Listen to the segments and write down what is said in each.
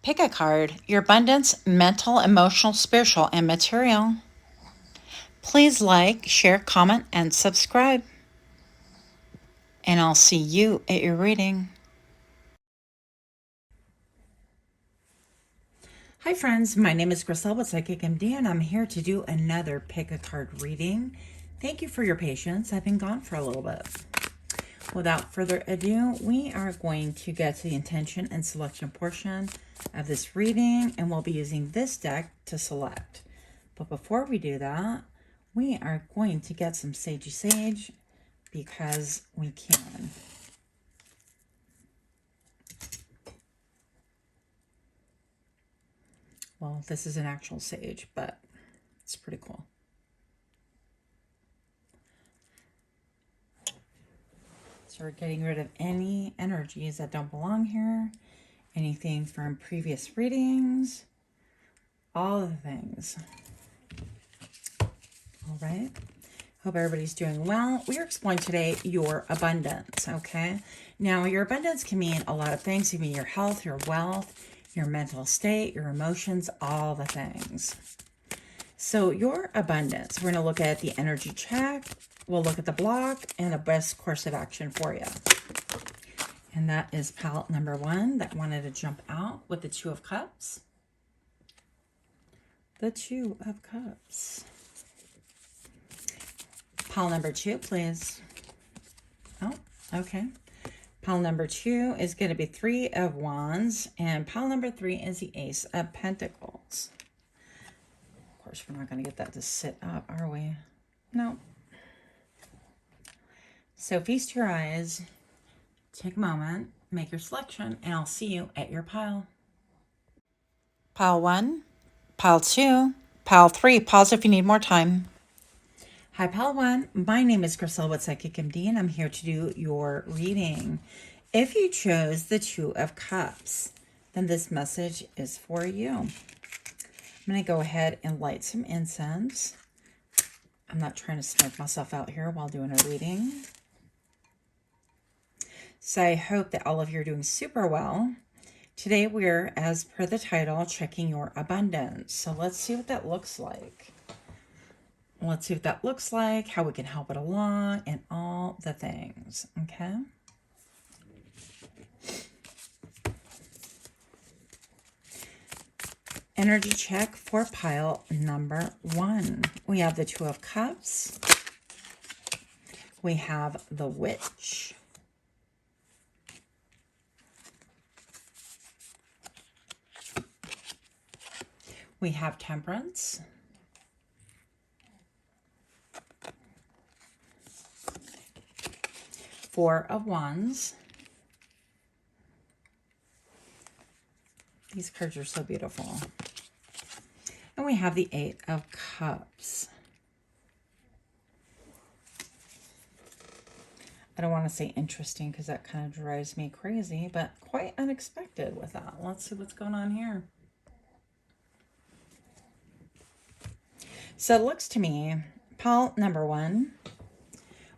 Pick a card, your abundance, mental, emotional, spiritual, and material. Please like, share, comment, and subscribe. And I'll see you at your reading. Hi friends, my name is Griselle with Psychic MD, and I'm here to do another Pick a Card reading. Thank you for your patience. I've been gone for a little bit. Without further ado, we are going to get to the intention and selection portion of this reading, and we'll be using this deck to select. But before we do that, we are going to get some sagey sage because we can. Well, this is an actual sage, but it's pretty cool. So we're getting rid of any energies that don't belong here, anything from previous readings, all of the things. All right. Hope everybody's doing well. We are exploring today your abundance, okay? Now, your abundance can mean a lot of things. It can mean your health, your wealth, your mental state, your emotions, all the things. So your abundance, we're going to look at the energy check. We'll look at the block and the best course of action for you. And that is palette number 1 that wanted to jump out with the Two of Cups. The Two of Cups. Pile number 2, please. Oh, okay. Pile number 2 is going to be 3 of Wands, and pile number 3 is the Ace of Pentacles. Of course, we're not going to get that to sit up, are we? No. So feast your eyes, take a moment, make your selection, and I'll see you at your pile. Pile 1, pile 2, pile 3. Pause if you need more time. Hi, Pile 1. My name is Griselle with Psychic MD, and I'm here to do your reading. If you chose the Two of Cups, then this message is for you. I'm going to go ahead and light some incense. I'm not trying to smoke myself out here while doing a reading. So I hope that all of you are doing super well. Today we're, as per the title, checking your abundance. So let's see what that looks like. Let's see what that looks like, how we can help it along, and all the things, okay? Energy check for pile number 1. We have the Two of Cups. We have the Witch. We have Temperance. Four of Wands. These cards are so beautiful. And we have the Eight of Cups. I don't want to say interesting because that kind of drives me crazy, but quite unexpected with that. Let's see what's going on here. So it looks to me, pile number 1,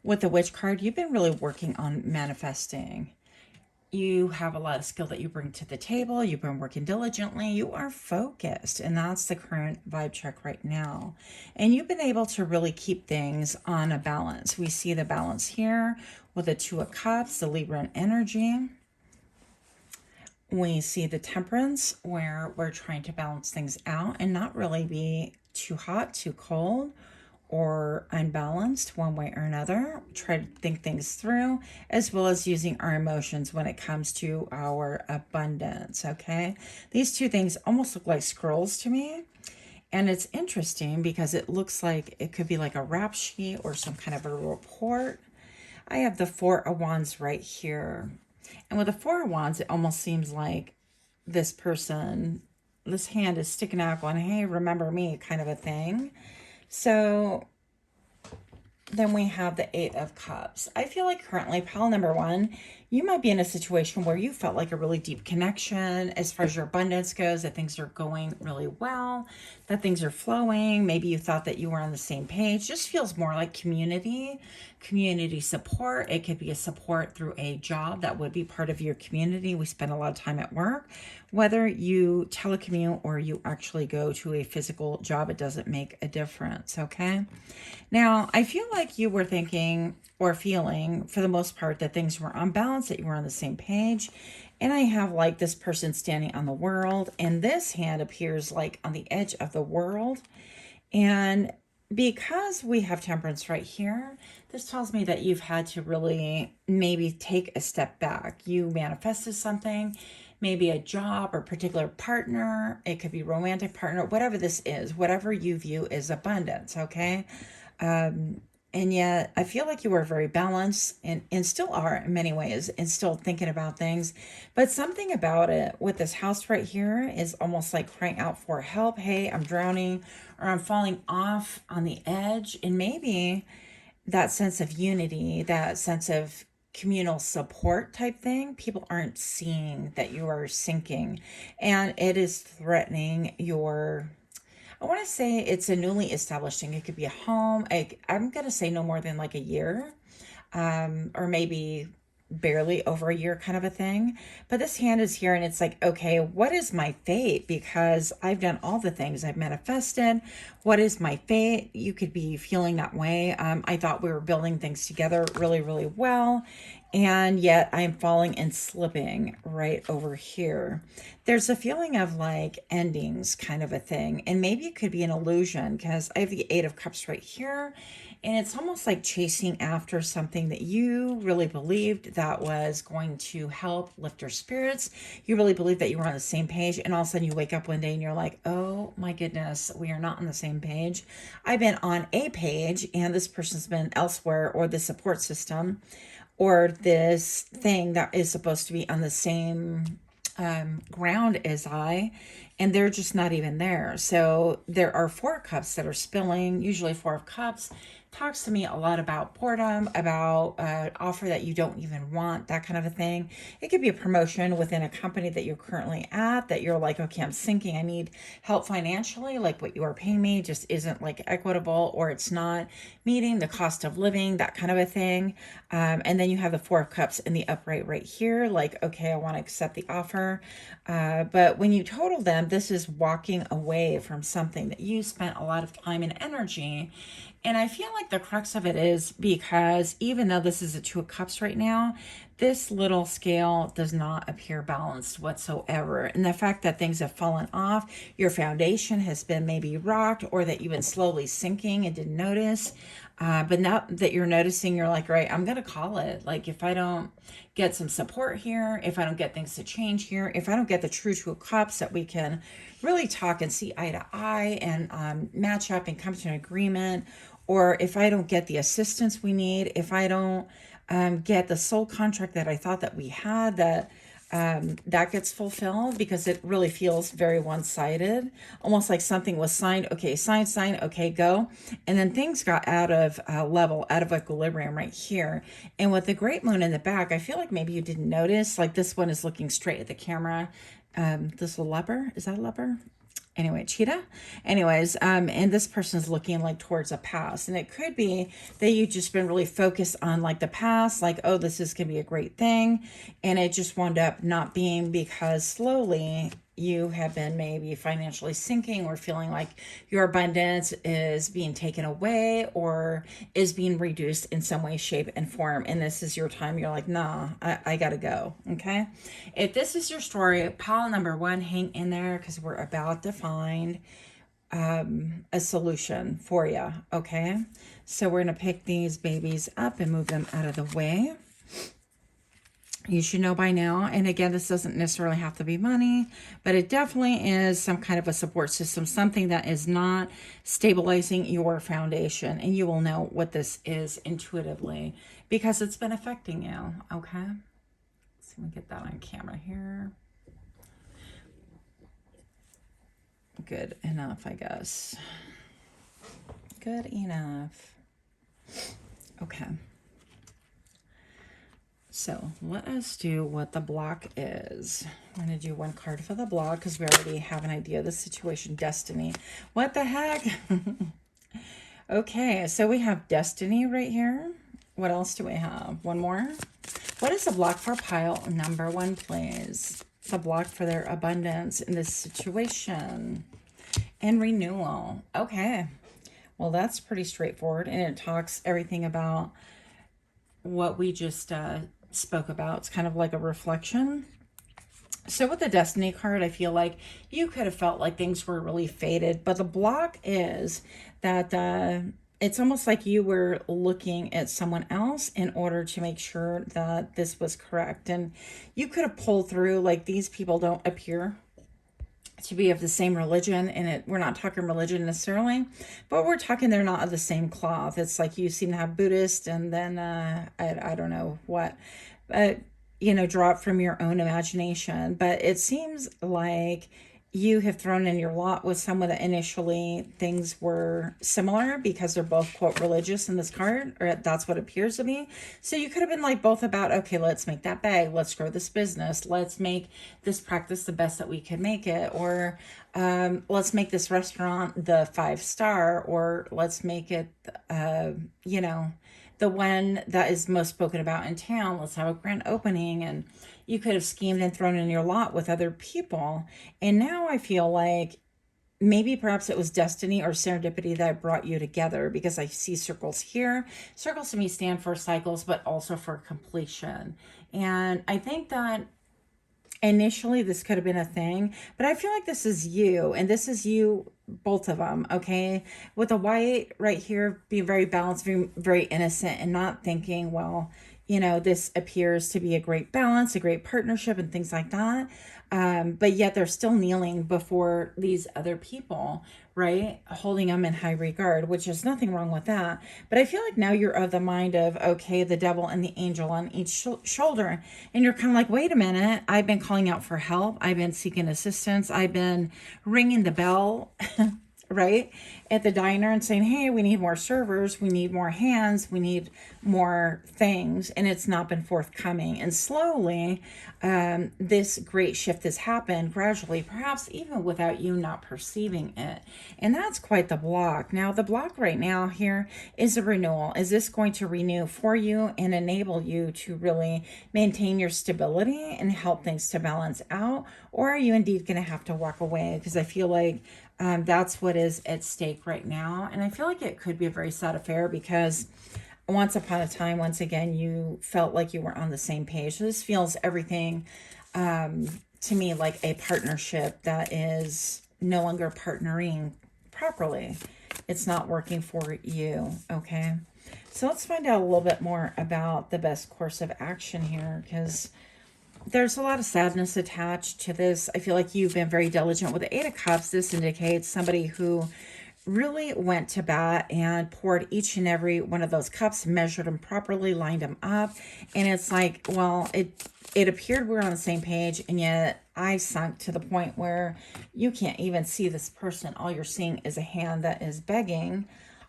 with the Witch card, you've been really working on manifesting. You have a lot of skill that you bring to the table. You've been working diligently. You are focused, and that's the current vibe check right now. And you've been able to really keep things on a balance. We see the balance here with the Two of Cups, the Libran energy. We see the Temperance, where we're trying to balance things out and not really be too hot, too cold, or unbalanced one way or another. Try to think things through, as well as using our emotions when it comes to our abundance, okay? These two things almost look like scrolls to me, and it's interesting because it looks like it could be like a rap sheet or some kind of a report. I have the Four of Wands right here, and with the Four of Wands, it almost seems like this person, this hand is sticking out going, hey, remember me, kind of a thing. So then we have the Eight of Cups. I feel like currently, pile number 1, you might be in a situation where you felt like a really deep connection as far as your abundance goes, that things are going really well, that things are flowing. Maybe you thought that you were on the same page. Just feels more like community support. It could be a support through a job that would be part of your community. We spend a lot of time at work. Whether you telecommute or you actually go to a physical job, it doesn't make a difference, okay? Now, I feel like you were thinking or feeling, for the most part, that things were on balance, that you were on the same page. And I have like this person standing on the world, and this hand appears like on the edge of the world. And because we have temperance right here, this tells me that you've had to really maybe take a step back. You manifested something, maybe a job or particular partner. It could be romantic partner, whatever this is, whatever you view as abundance, okay? And yet I feel like you were very balanced and still are in many ways and still thinking about things. But something about it with this house right here is almost like crying out for help. Hey, I'm drowning or I'm falling off on the edge. And maybe that sense of unity, that sense of communal support type thing, people aren't seeing that you are sinking, and it is threatening your, I want to say it's a newly established thing. It could be a home. I'm going to say no more than like a year, or maybe barely over a year kind of a thing. But this hand is here and it's like, okay, what is my fate? Because I've done all the things I've manifested. What is my fate? You could be feeling that way. I thought we were building things together really, really well. And yet I'm falling and slipping right over here. There's a feeling of like endings kind of a thing. And maybe it could be an illusion because I have the Eight of Cups right here. And it's almost like chasing after something that you really believed that was going to help lift your spirits. You really believed that you were on the same page. And all of a sudden you wake up one day and you're like, oh my goodness, we are not on the same page. I've been on a page and this person's been elsewhere, or the support system, or this thing that is supposed to be on the same ground as I, and they're just not even there. So there are Four of Cups that are spilling. Usually Four of Cups talks to me a lot about boredom, about offer that you don't even want, that kind of a thing. It could be a promotion within a company that you're currently at, that you're like, okay, I'm sinking, I need help financially, like what you are paying me just isn't like equitable, or it's not meeting the cost of living, that kind of a thing. And then you have the Four of Cups in the upright right here, like, okay, I want to accept the offer. But when you total them, this is walking away from something that you spent a lot of time and energy. And I feel like the crux of it is because even though this is a Two of Cups right now, this little scale does not appear balanced whatsoever. And the fact that things have fallen off, your foundation has been maybe rocked, or that you've been slowly sinking and didn't notice. But now that you're noticing, you're like, right, I'm going to call it. Like, if I don't get some support here, if I don't get things to change here, if I don't get the true Two of Cups that we can really talk and see eye to eye and match up and come to an agreement, or if I don't get the assistance we need, if I don't get the soul contract that I thought that we had, that gets fulfilled, because it really feels very one-sided, almost like something was signed, okay, sign, okay, go, and then things got out of level, out of equilibrium right here. And with the great moon in the back, I feel like maybe you didn't notice, like this one is looking straight at the camera. This little leopard, is that a leopard? Anyway, cheetah. Anyways, and this person's looking like towards a past, and it could be that you've just been really focused on like the past, like, oh, this is gonna be a great thing, and it just wound up not being, because slowly you have been maybe financially sinking, or feeling like your abundance is being taken away or is being reduced in some way, shape, and form. And this is your time. You're like, nah, I gotta go. Okay. If this is your story, pile number one, hang in there, because we're about to find a solution for you. Okay. So we're going to pick these babies up and move them out of the way. You should know by now, and again, this doesn't necessarily have to be money, but it definitely is some kind of a support system, something that is not stabilizing your foundation, and you will know what this is intuitively because it's been affecting you, okay? So let me get that on camera here. Good enough, I guess. Good enough. Okay. So let us do what the block is. I'm going to do one card for the block because we already have an idea of the situation. Destiny. What the heck? Okay, so we have destiny right here. What else do we have? One more. What is the block for pile number 1, please? The block for their abundance in this situation. And renewal. Okay. Well, that's pretty straightforward. And it talks everything about what we just spoke about. It's kind of like a reflection. So with the Destiny card, I feel like you could have felt like things were really faded. But the block is that it's almost like you were looking at someone else in order to make sure that this was correct. And you could have pulled through, like, these people don't appear to be of the same religion, and we're not talking religion necessarily, but we're talking they're not of the same cloth. It's like you seem to have Buddhist and then I don't know what, but you know, draw it from your own imagination. But it seems like you have thrown in your lot with someone that initially things were similar because they're both, quote, religious in this card, or that's what it appears to be. So you could have been like both about, okay, let's make that bag, let's grow this business, let's make this practice the best that we can make it, or let's make this restaurant the 5-star, or let's make it, you know, the one that is most spoken about in town. Let's have a grand opening. And you could have schemed and thrown in your lot with other people. And now I feel like maybe perhaps it was destiny or serendipity that brought you together, because I see circles here. Circles to me stand for cycles, but also for completion. And I think that initially this could have been a thing, but I feel like this is you, and this is you, both of them. Okay, with the white right here being very balanced, being very innocent, and not thinking, well, you know, this appears to be a great balance, a great partnership, and things like that. But yet they're still kneeling before these other people, right? Holding them in high regard, which is nothing wrong with that. But I feel like now you're of the mind of, okay, the devil and the angel on each shoulder. And you're kind of like, wait a minute, I've been calling out for help. I've been seeking assistance. I've been ringing the bell, right, at the diner and saying, hey, we need more servers, we need more hands, we need more things, and it's not been forthcoming. And slowly this great shift has happened gradually, perhaps even without you not perceiving it. And that's quite the block. Now the block right now here is a renewal. Is this going to renew for you and enable you to really maintain your stability and help things to balance out, or are you indeed going to have to walk away? Because I feel like that's what is at stake right now. And I feel like it could be a very sad affair, because once upon a time, once again, you felt like you were on the same page. So this feels everything to me like a partnership that is no longer partnering properly. It's not working for you, okay? So let's find out a little bit more about the best course of action here, because there's a lot of sadness attached to this. I feel like you've been very diligent with the 8 of Cups. This indicates somebody who really went to bat and poured each and every one of those cups, measured them properly, lined them up. And it's like, well, it appeared we were on the same page, and yet I sunk to the point where you can't even see this person. All you're seeing is a hand that is begging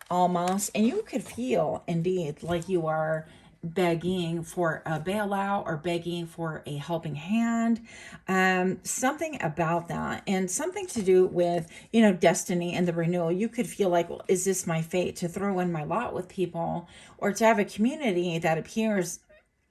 almost. And you could feel indeed like you are begging for a bailout or begging for a helping hand, something about that, and something to do with, you know, destiny and the renewal. You could feel like, well, is this my fate to throw in my lot with people, or to have a community that appears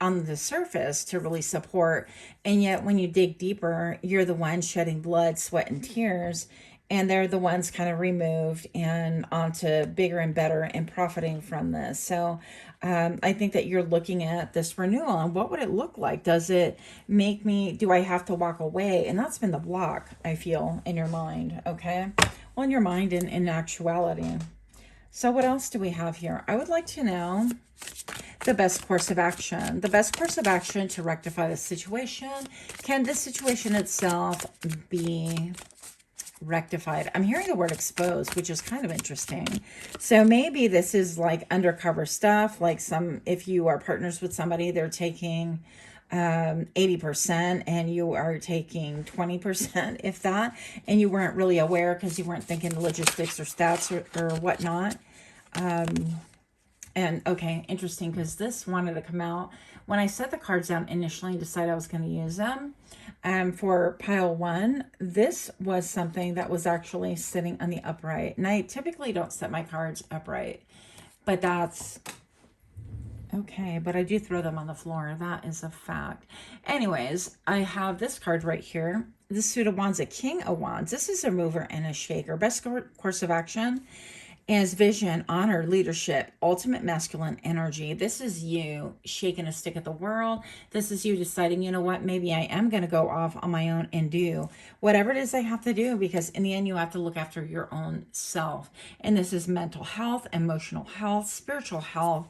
on the surface to really support, and yet when you dig deeper, you're the one shedding blood, sweat, and tears, and they're the ones kind of removed and onto bigger and better and profiting from this. So I think that you're looking at this renewal and what would it look like? Does it make me, do I have to walk away? And that's been the block, I feel, in your mind, okay? Well, in your mind and in actuality. So what else do we have here? I would like to know the best course of action. The best course of action to rectify the situation. Can this situation itself be rectified? I'm hearing the word exposed, which is kind of interesting. So maybe this is like undercover stuff, like if you are partners with somebody, they're taking 80% and you are taking 20%, if that, and you weren't really aware because you weren't thinking logistics or stats or whatnot. And okay, interesting, because this wanted to come out when I set the cards down initially and decided I was going to use them for pile 1. This was something that was actually sitting on the upright, and I typically don't set my cards upright, but that's okay. But I do throw them on the floor. That is a fact. Anyways, I have this card right here. This Suit of Wands, a King of Wands. This is a mover and a shaker. Best course of action is vision, honor, leadership, ultimate masculine energy. This is you shaking a stick at the world. This is you deciding, you know what, maybe I am going to go off on my own and do whatever it is I have to do, because in the end, you have to look after your own self. And this is mental health, emotional health, spiritual health,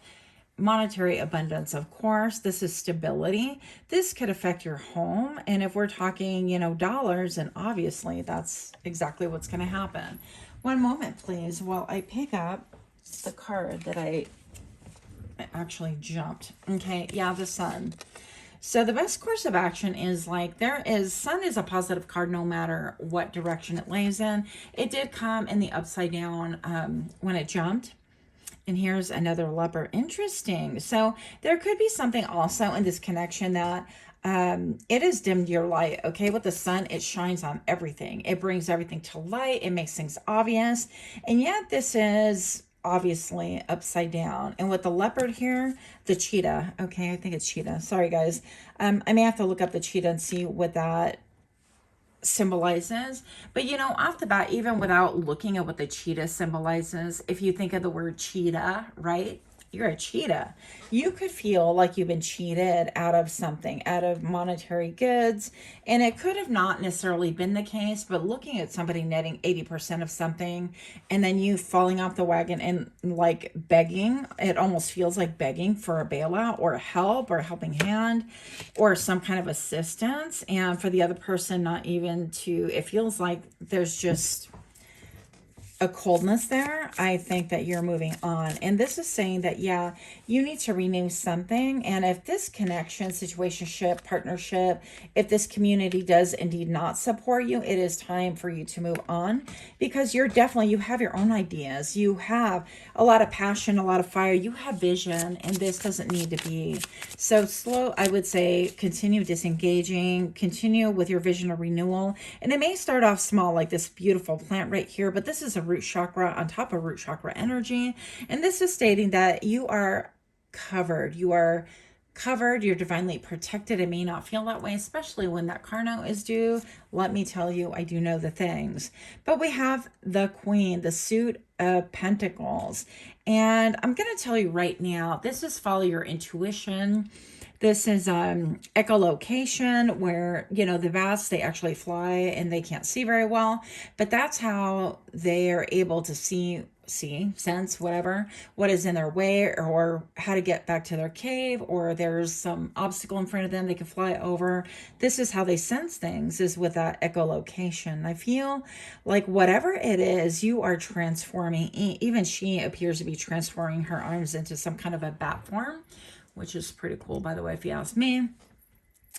monetary abundance, of course. This is stability. This could affect your home. And if we're talking, you know, dollars, and obviously that's exactly what's going to happen. One moment, please, while I pick up the card that I actually jumped. Okay, yeah, the Sun. So the best course of action is like, Sun is a positive card no matter what direction it lays in. It did come in the upside down when it jumped. And here's another leopard. Interesting. So there could be something also in this connection that it has dimmed your light. Okay, with the Sun, it shines on everything. It brings everything to light. It makes things obvious. And yet this is obviously upside down. And with the leopard here, the cheetah. Okay, I think it's cheetah. Sorry, guys. I may have to look up the cheetah and see what that symbolizes. But you know, off the bat, even without looking at what the cheetah symbolizes, if you think of the word cheetah, right? You're a cheetah. You could feel like you've been cheated out of something, out of monetary goods. And it could have not necessarily been the case, but looking at somebody netting 80% of something and then you falling off the wagon and like begging, it almost feels like begging for a bailout or help or a helping hand or some kind of assistance. And for the other person, not even to, it feels like there's just a coldness there. I think that you're moving on. And this is saying that, yeah, you need to renew something. And if this connection, situationship, partnership, if this community does indeed not support you, it is time for you to move on, because you have your own ideas. You have a lot of passion, a lot of fire. You have vision, and this doesn't need to be. So slow, I would say, continue disengaging, continue with your vision of renewal. And it may start off small, like this beautiful plant right here, but this is a root chakra on top of root chakra energy. And this is stating that you are covered. You are covered. You're divinely protected. It may not feel that way, especially when that Carno is due. Let me tell you, I do know the things. But we have the Queen, the Suit of Pentacles. And I'm going to tell you right now, this is follow your intuition. This is echolocation, where, you know, the bats, they actually fly and they can't see very well, but that's how they are able to see, sense, whatever, what is in their way, or how to get back to their cave, or there's some obstacle in front of them they can fly over. This is how they sense things, is with that echolocation. I feel like whatever it is, you are transforming. Even she appears to be transforming her arms into some kind of a bat form, which is pretty cool, by the way, if you ask me.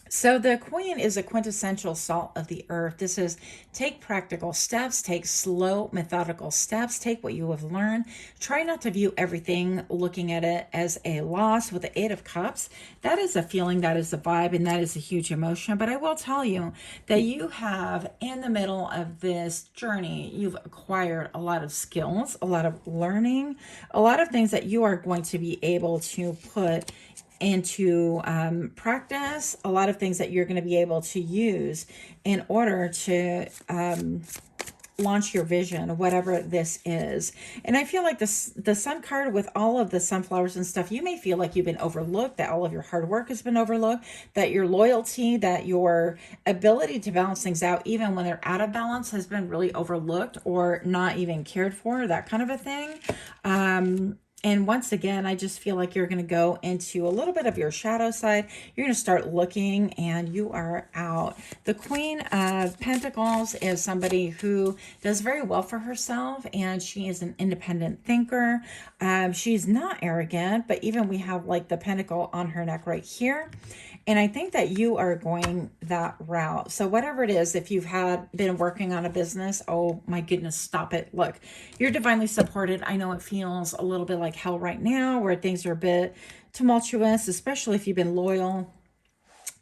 So the Queen is a quintessential salt of the earth. This is take practical steps, take slow, methodical steps, take what you have learned. Try not to view everything looking at it as a loss. With the Eight of Cups, that is a feeling, that is a vibe, and that is a huge emotion. But I will tell you that you have, in the middle of this journey, you've acquired a lot of skills, a lot of learning, a lot of things that you are going to be able to put into practice, a lot of things that you're going to be able to use in order to launch your vision, whatever this is. And I feel like the Sun card, with all of the sunflowers and stuff, you may feel like you've been overlooked, that all of your hard work has been overlooked, that your loyalty, that your ability to balance things out, even when they're out of balance, has been really overlooked or not even cared for, that kind of a thing. And once again, I just feel like you're going to go into a little bit of your shadow side. You're going to start looking, and you are out. The Queen of Pentacles is somebody who does very well for herself, and she is an independent thinker. She's not arrogant, but even we have like the pentacle on her neck right here. And I think that you are going that route. So whatever it is, if you've been working on a business, oh my goodness, stop it. Look, you're divinely supported. I know it feels a little bit like hell right now, where things are a bit tumultuous, especially if you've been loyal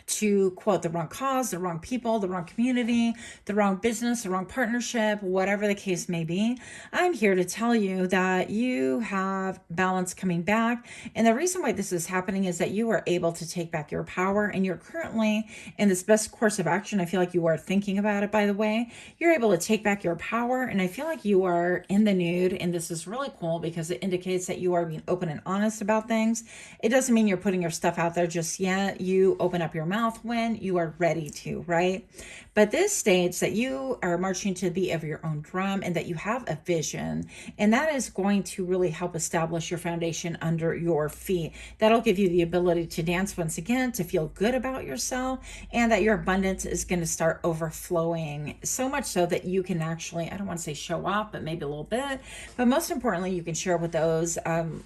to, quote, the wrong cause, the wrong people, the wrong community, the wrong business, the wrong partnership, whatever the case may be. I'm here to tell you that you have balance coming back. And the reason why this is happening is that you are able to take back your power, and you're currently in this best course of action. I feel like you are thinking about it, by the way. You're able to take back your power, and I feel like you are in the nude. And this is really cool because it indicates that you are being open and honest about things. It doesn't mean you're putting your stuff out there just yet. You open up your mouth when you are ready to, right? But this states that you are marching to the beat of your own drum, and that you have a vision, and that is going to really help establish your foundation under your feet. That'll give you the ability to dance once again, to feel good about yourself, and that your abundance is going to start overflowing, so much so that you can actually, I don't want to say show off, but maybe a little bit, but most importantly, you can share with those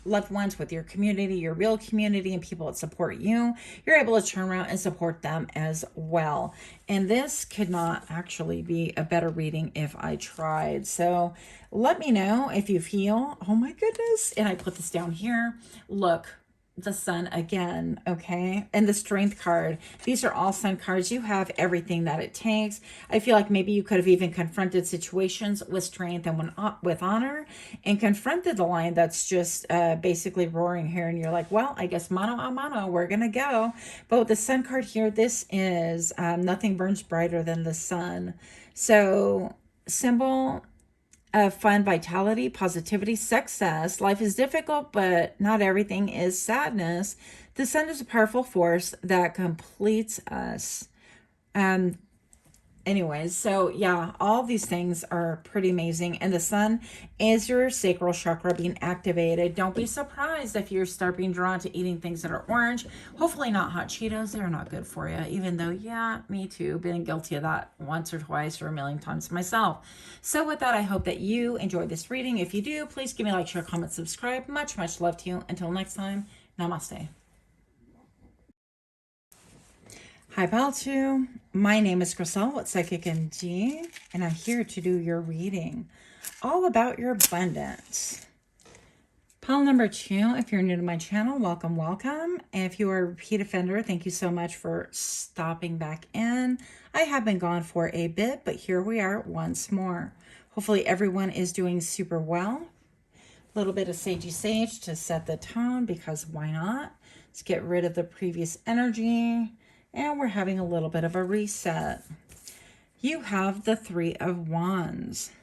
loved ones, with your community, your real community, and people that support you. You're able to turn around and support them as well. And this could not actually be a better reading if I tried. So let me know if you feel, oh my goodness, and I put this down here. Look, the sun again, okay? And the strength card. These are all sun cards. You have everything that it takes. I feel like maybe you could have even confronted situations with strength and with honor, and confronted the lion that's just basically roaring here, and you're like, well, I guess mano a mano, we're gonna go. But with the sun card here, this is nothing burns brighter than the sun. So symbol of fun, vitality, positivity, success. Life is difficult, but not everything is sadness. The sun is a powerful force that completes us. Anyways, so yeah, all these things are pretty amazing. And the sun is your sacral chakra being activated. Don't be surprised if you start being drawn to eating things that are orange. Hopefully not hot Cheetos. They're not good for you. Even though, yeah, me too. Been guilty of that once or twice or a million times myself. So with that, I hope that you enjoyed this reading. If you do, please give me a like, share, comment, subscribe. Much, much love to you. Until next time, namaste. Hi, Baltu. My name is Griselle with Psychic MD, and I'm here to do your reading all about your abundance. Pile number 2, if you're new to my channel, welcome, welcome. And if you are a repeat offender, thank you so much for stopping back in. I have been gone for a bit, but here we are once more. Hopefully everyone is doing super well. A little bit of sagey sage to set the tone, because why not? Let's get rid of the previous energy. And we're having a little bit of a reset. You have the 3 of Wands.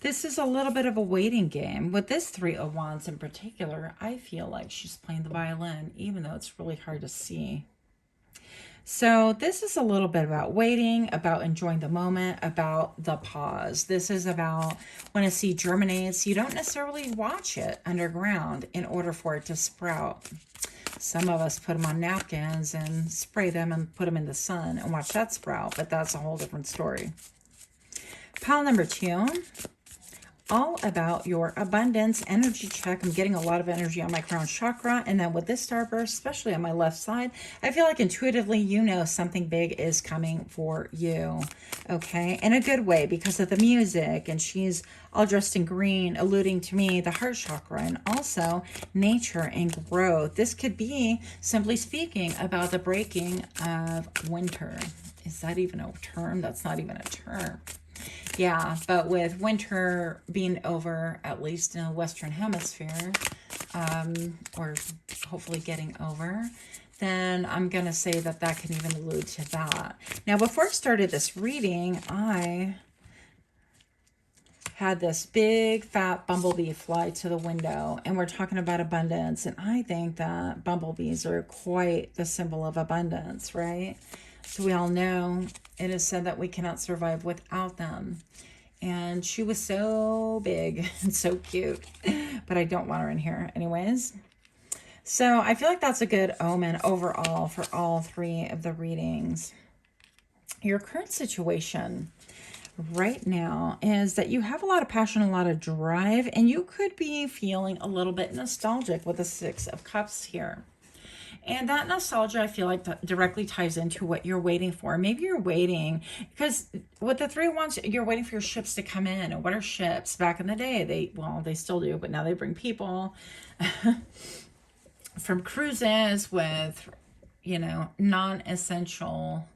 This is a little bit of a waiting game. With this 3 of Wands in particular, I feel like she's playing the violin, even though it's really hard to see. So this is a little bit about waiting, about enjoying the moment, about the pause. This is about when a seed germinates, you don't necessarily watch it underground in order for it to sprout. Some of us put them on napkins and spray them and put them in the sun and watch that sprout, but that's a whole different story. Pile number 2, all about your abundance energy check. I'm getting a lot of energy on my crown chakra, and then with this starburst, especially on my left side, I feel like intuitively you know something big is coming for you, okay, in a good way because of the music, and she's all dressed in green, alluding to me, the heart chakra, and also nature and growth. This could be, simply speaking, about the breaking of winter. Is that even a term? That's not even a term. Yeah, but with winter being over, at least in the Western Hemisphere, or hopefully getting over, then I'm going to say that that can even allude to that. Now, before I started this reading, I had this big fat bumblebee fly to the window, and we're talking about abundance, and I think that bumblebees are quite the symbol of abundance, right? So we all know it is said that we cannot survive without them. And she was so big and so cute, but I don't want her in here anyways. So I feel like that's a good omen overall for all 3 of the readings. Your current situation right now is that you have a lot of passion, a lot of drive, and you could be feeling a little bit nostalgic with the 6 of Cups here. And that nostalgia, I feel like that directly ties into what you're waiting for. Maybe you're waiting because with the Three of Wands, you're waiting for your ships to come in. And what are ships? Back in the day, they still do, but now they bring people from cruises with, non-essential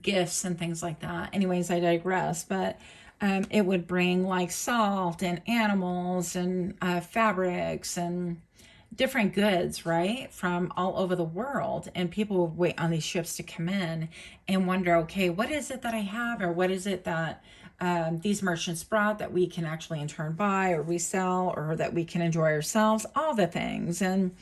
gifts and things like that. Anyways, I digress, but it would bring like salt and animals and fabrics and different goods, right, from all over the world. And people would wait on these ships to come in and wonder, okay, what is it that I have, or what is it that these merchants brought that we can actually in turn buy or resell, or that we can enjoy ourselves, all the things. And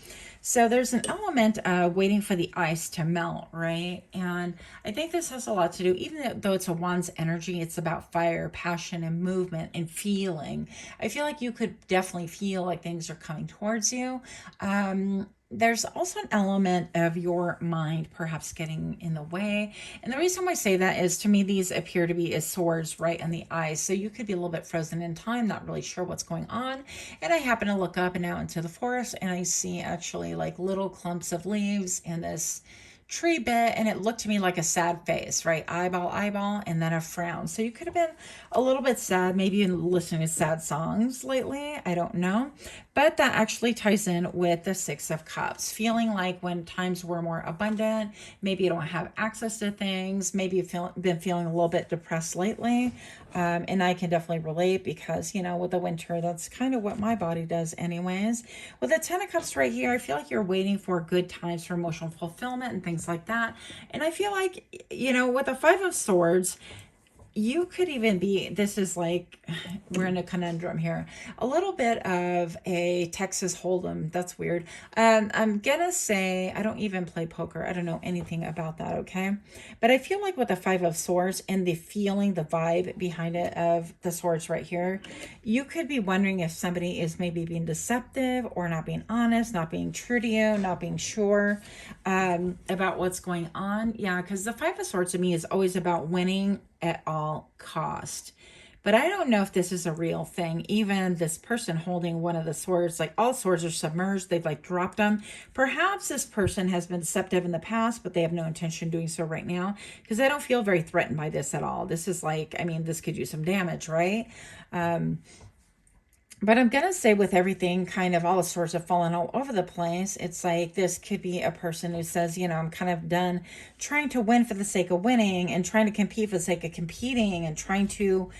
so there's an element of waiting for the ice to melt, right? And I think this has a lot to do, even though it's a Wands energy, it's about fire, passion, and movement and feeling. I feel like you could definitely feel like things are coming towards you. There's also an element of your mind perhaps getting in the way. And the reason why I say that is, to me, these appear to be as swords right in the eyes. So you could be a little bit frozen in time, not really sure what's going on. And I happen to look up and out into the forest, and I see actually like little clumps of leaves and this tree bit, and it looked to me like a sad face, right? Eyeball, and then a frown. So you could have been a little bit sad, maybe even listening to sad songs lately. I don't know. But that actually ties in with the Six of Cups, feeling like when times were more abundant, maybe you don't have access to things, maybe you've been feeling a little bit depressed lately. And I can definitely relate because, with the winter, that's kind of what my body does anyways. With the Ten of Cups right here, I feel like you're waiting for good times for emotional fulfillment and things like that. And I feel like, with the Five of Swords, you could even be, this is like, we're in a conundrum here, a little bit of a Texas Hold'em. That's weird. I'm gonna say, I don't even play poker. I don't know anything about that, okay? But I feel like with the Five of Swords and the feeling, the vibe behind it of the swords right here, you could be wondering if somebody is maybe being deceptive or not being honest, not being true to you, not being sure about what's going on. Yeah, because the Five of Swords to me is always about winning at all cost. But I don't know if this is a real thing. Even this person holding one of the swords, like all swords are submerged, they've like dropped them. Perhaps this person has been deceptive in the past, but they have no intention of doing so right now, because I don't feel very threatened by this at all. This is like, this could do some damage, right? But I'm going to say with everything, kind of all the swords have fallen all over the place. It's like this could be a person who says, I'm kind of done trying to win for the sake of winning and trying to compete for the sake of competing and trying to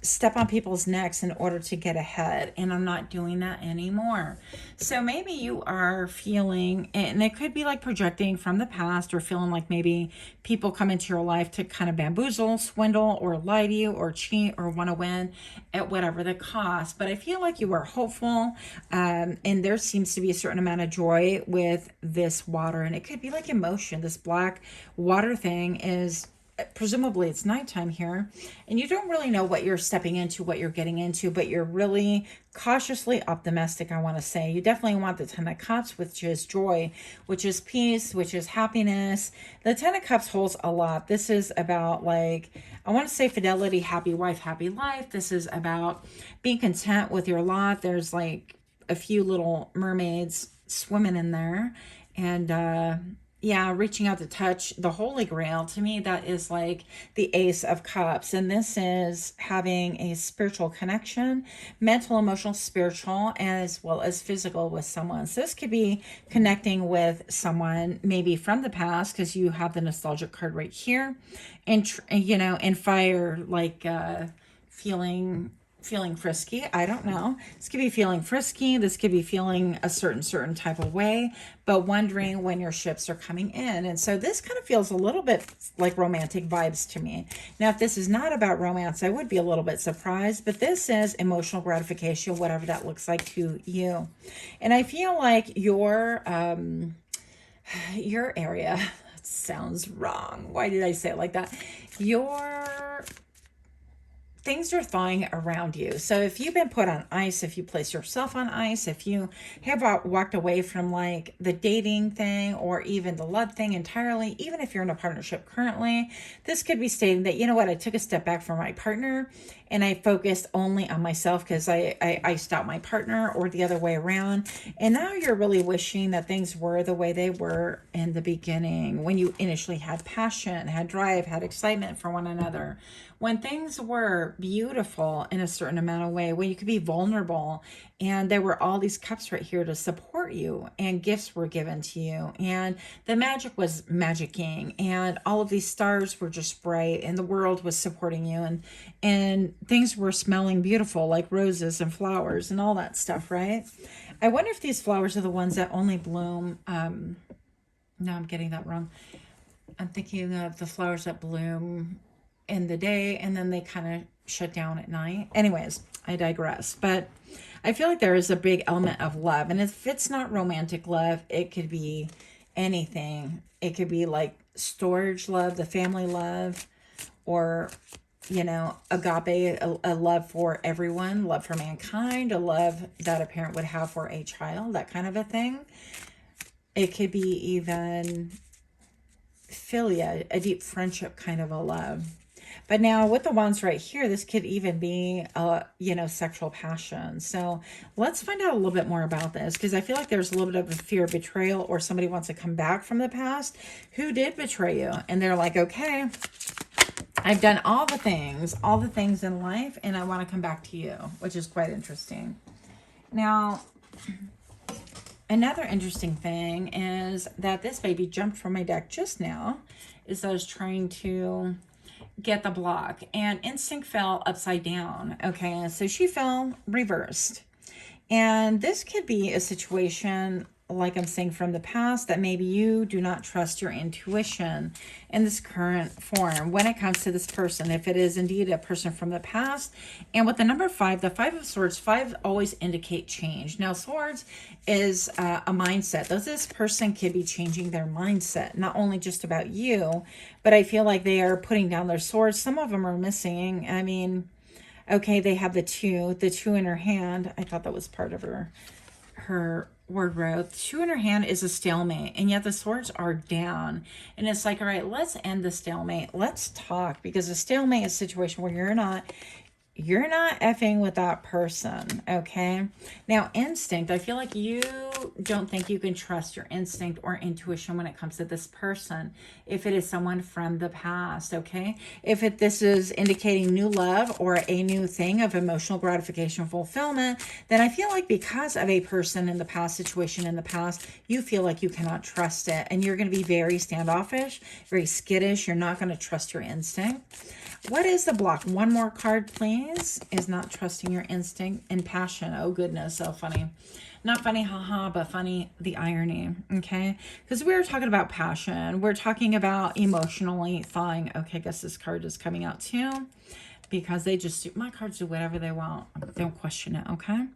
step on people's necks in order to get ahead. And I'm not doing that anymore. So maybe you are feeling, and it could be like projecting from the past, or feeling like maybe people come into your life to kind of bamboozle, swindle, or lie to you, or cheat, or want to win at whatever the cost. But I feel like you are hopeful, and there seems to be a certain amount of joy with this water. And it could be like emotion. This black water thing is, presumably it's nighttime here, and you don't really know what you're stepping into, what you're getting into, but you're really cautiously optimistic, I want to say. You definitely want the Ten of Cups, which is joy, which is peace, which is happiness. The Ten of Cups holds a lot. This is about, like, I want to say fidelity, happy wife, happy life. This is about being content with your lot. There's like a few little mermaids swimming in there, and yeah, reaching out to touch the Holy Grail. To me, that is like the Ace of Cups. And this is having a spiritual connection, mental, emotional, spiritual, as well as physical with someone. So this could be connecting with someone maybe from the past, because you have the nostalgic card right here. And, and fire, like feeling frisky. I don't know. This could be feeling frisky. This could be feeling a certain type of way, but wondering when your ships are coming in. And so this kind of feels a little bit like romantic vibes to me. Now, if this is not about romance, I would be a little bit surprised, but this is emotional gratification, whatever that looks like to you. And I feel like your area, sounds wrong. Why did I say it like that? things are thawing around you. So if you've been put on ice, if you place yourself on ice, if you have walked away from like the dating thing or even the love thing entirely, even if you're in a partnership currently, this could be stating that, you know what, I took a step back from my partner and I focused only on myself because I iced out my partner, or the other way around. And now you're really wishing that things were the way they were in the beginning, when you initially had passion, had drive, had excitement for one another, when things were beautiful in a certain amount of way, when you could be vulnerable, and there were all these cups right here to support you, and gifts were given to you, and the magic was magicking, and all of these stars were just bright, and the world was supporting you, and things were smelling beautiful like roses and flowers and all that stuff, right? I wonder if these flowers are the ones that only bloom. No, I'm getting that wrong. I'm thinking of the flowers that bloom in the day and then they kind of shut down at night. Anyways, I digress. But I feel like there is a big element of love. And if it's not romantic love, it could be anything. It could be like storage love, the family love, or, you know, agape, a love for everyone, love for mankind, a love that a parent would have for a child, that kind of a thing. It could be even philia, a deep friendship kind of a love. But now with the wands right here, this could even be, you know, sexual passion. So let's find out a little bit more about this, because I feel like there's a little bit of a fear of betrayal, or somebody wants to come back from the past who did betray you. And they're like, okay, I've done all the things in life, and I want to come back to you, which is quite interesting. Now, another interesting thing is that this baby jumped from my deck just now, is that I was trying to get the block, and instinct fell upside down. Okay, so she fell reversed. And this could be a situation, like I'm saying, from the past, that maybe you do not trust your intuition in this current form when it comes to this person, if it is indeed a person from the past. And with the number 5, the 5 of Swords, 5 always indicate change. Now, Swords is a mindset. This person could be changing their mindset, not only just about you, but I feel like they are putting down their swords. Some of them are missing. I mean, okay, they have the two in her hand. I thought that was part of her word row. 2 in her hand is a stalemate, and yet the swords are down. And it's like, all right, let's end the stalemate. Let's talk, because a stalemate is a situation where you're not effing with that person, okay? Now, instinct, I feel like you don't think you can trust your instinct or intuition when it comes to this person, if it is someone from the past, okay? If this is indicating new love or a new thing of emotional gratification fulfillment, then I feel like because of a person in the past, situation in the past, you feel like you cannot trust it, and you're going to be very standoffish, very skittish. You're not going to trust your instinct. What is the block? One more card, please. Is not trusting your instinct and passion. Oh, goodness. So funny. Not funny, haha, but funny, the irony, okay? Because we were talking about passion. We're talking about emotionally thawing. Okay, I guess this card is coming out too, because they just do, my cards do whatever they want. Don't question it, okay?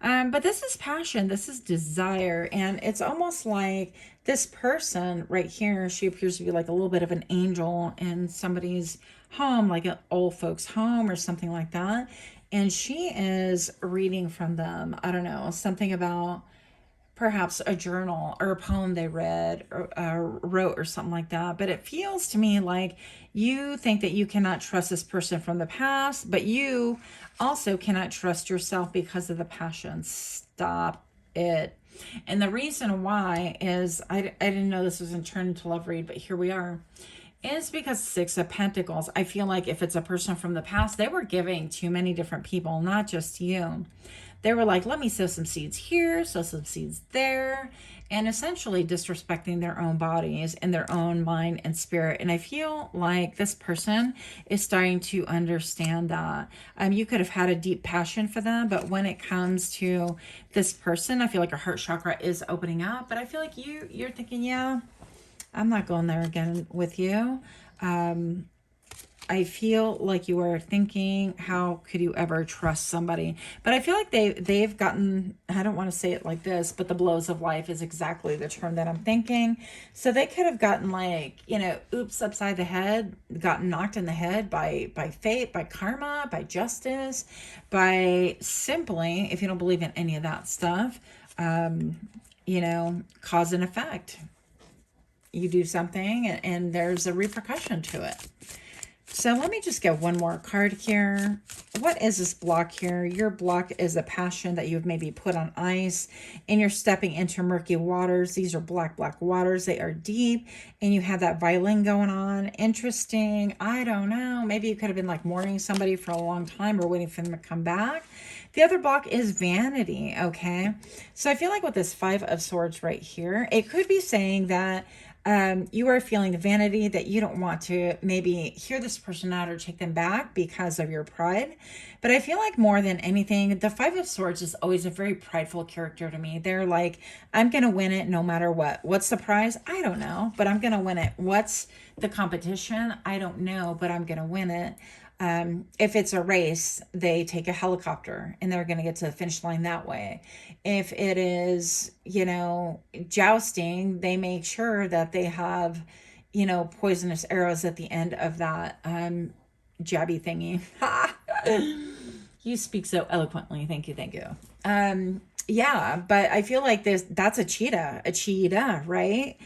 But this is passion. This is desire. And it's almost like this person right here, she appears to be like a little bit of an angel in somebody's home, like an old folks home or something like that. And she is reading from them. I don't know, something about perhaps a journal or a poem they read or wrote or something like that. But it feels to me like you think that you cannot trust this person from the past, but you also cannot trust yourself because of the passion. Stop it. And the reason why is, I didn't know this was in turn into love read, but here we are. Is because 6 of Pentacles, I feel like if it's a person from the past, they were giving to many different people, not just you. They were like, let me sow some seeds here, sow some seeds there, and essentially disrespecting their own bodies and their own mind and spirit. And I feel like this person is starting to understand that. You could have had a deep passion for them, but when it comes to this person, I feel like our heart chakra is opening up. But I feel like you're thinking, yeah, I'm not going there again with you. I feel like you are thinking, how could you ever trust somebody? But I feel like they've gotten, I don't want to say it like this, but the blows of life is exactly the term that I'm thinking. So they could have gotten like, you know, oops upside the head, gotten knocked in the head by fate, by karma, by justice, by simply, if you don't believe in any of that stuff, you know, cause and effect. You do something and there's a repercussion to it. So let me just get one more card here. What is this block here? Your block is a passion that you've maybe put on ice and you're stepping into murky waters. These are black waters. They are deep and you have that violin going on. Interesting. I don't know. Maybe you could have been like mourning somebody for a long time or waiting for them to come back. The other block is vanity, okay? So I feel like with this Five of Swords right here, it could be saying that you are feeling the vanity that you don't want to maybe hear this person out or take them back because of your pride. But I feel like more than anything, the Five of Swords is always a very prideful character to me. They're like, I'm going to win it no matter what. What's the prize? I don't know, but I'm going to win it. What's the competition? I don't know, but I'm going to win it. If it's a race, they take a helicopter and they're going to get to the finish line that way. If it is, you know, jousting, they make sure that they have, you know, poisonous arrows at the end of that jabby thingy. You speak so eloquently. Thank you. Thank you. Yeah, but I feel like that's a cheetah, right?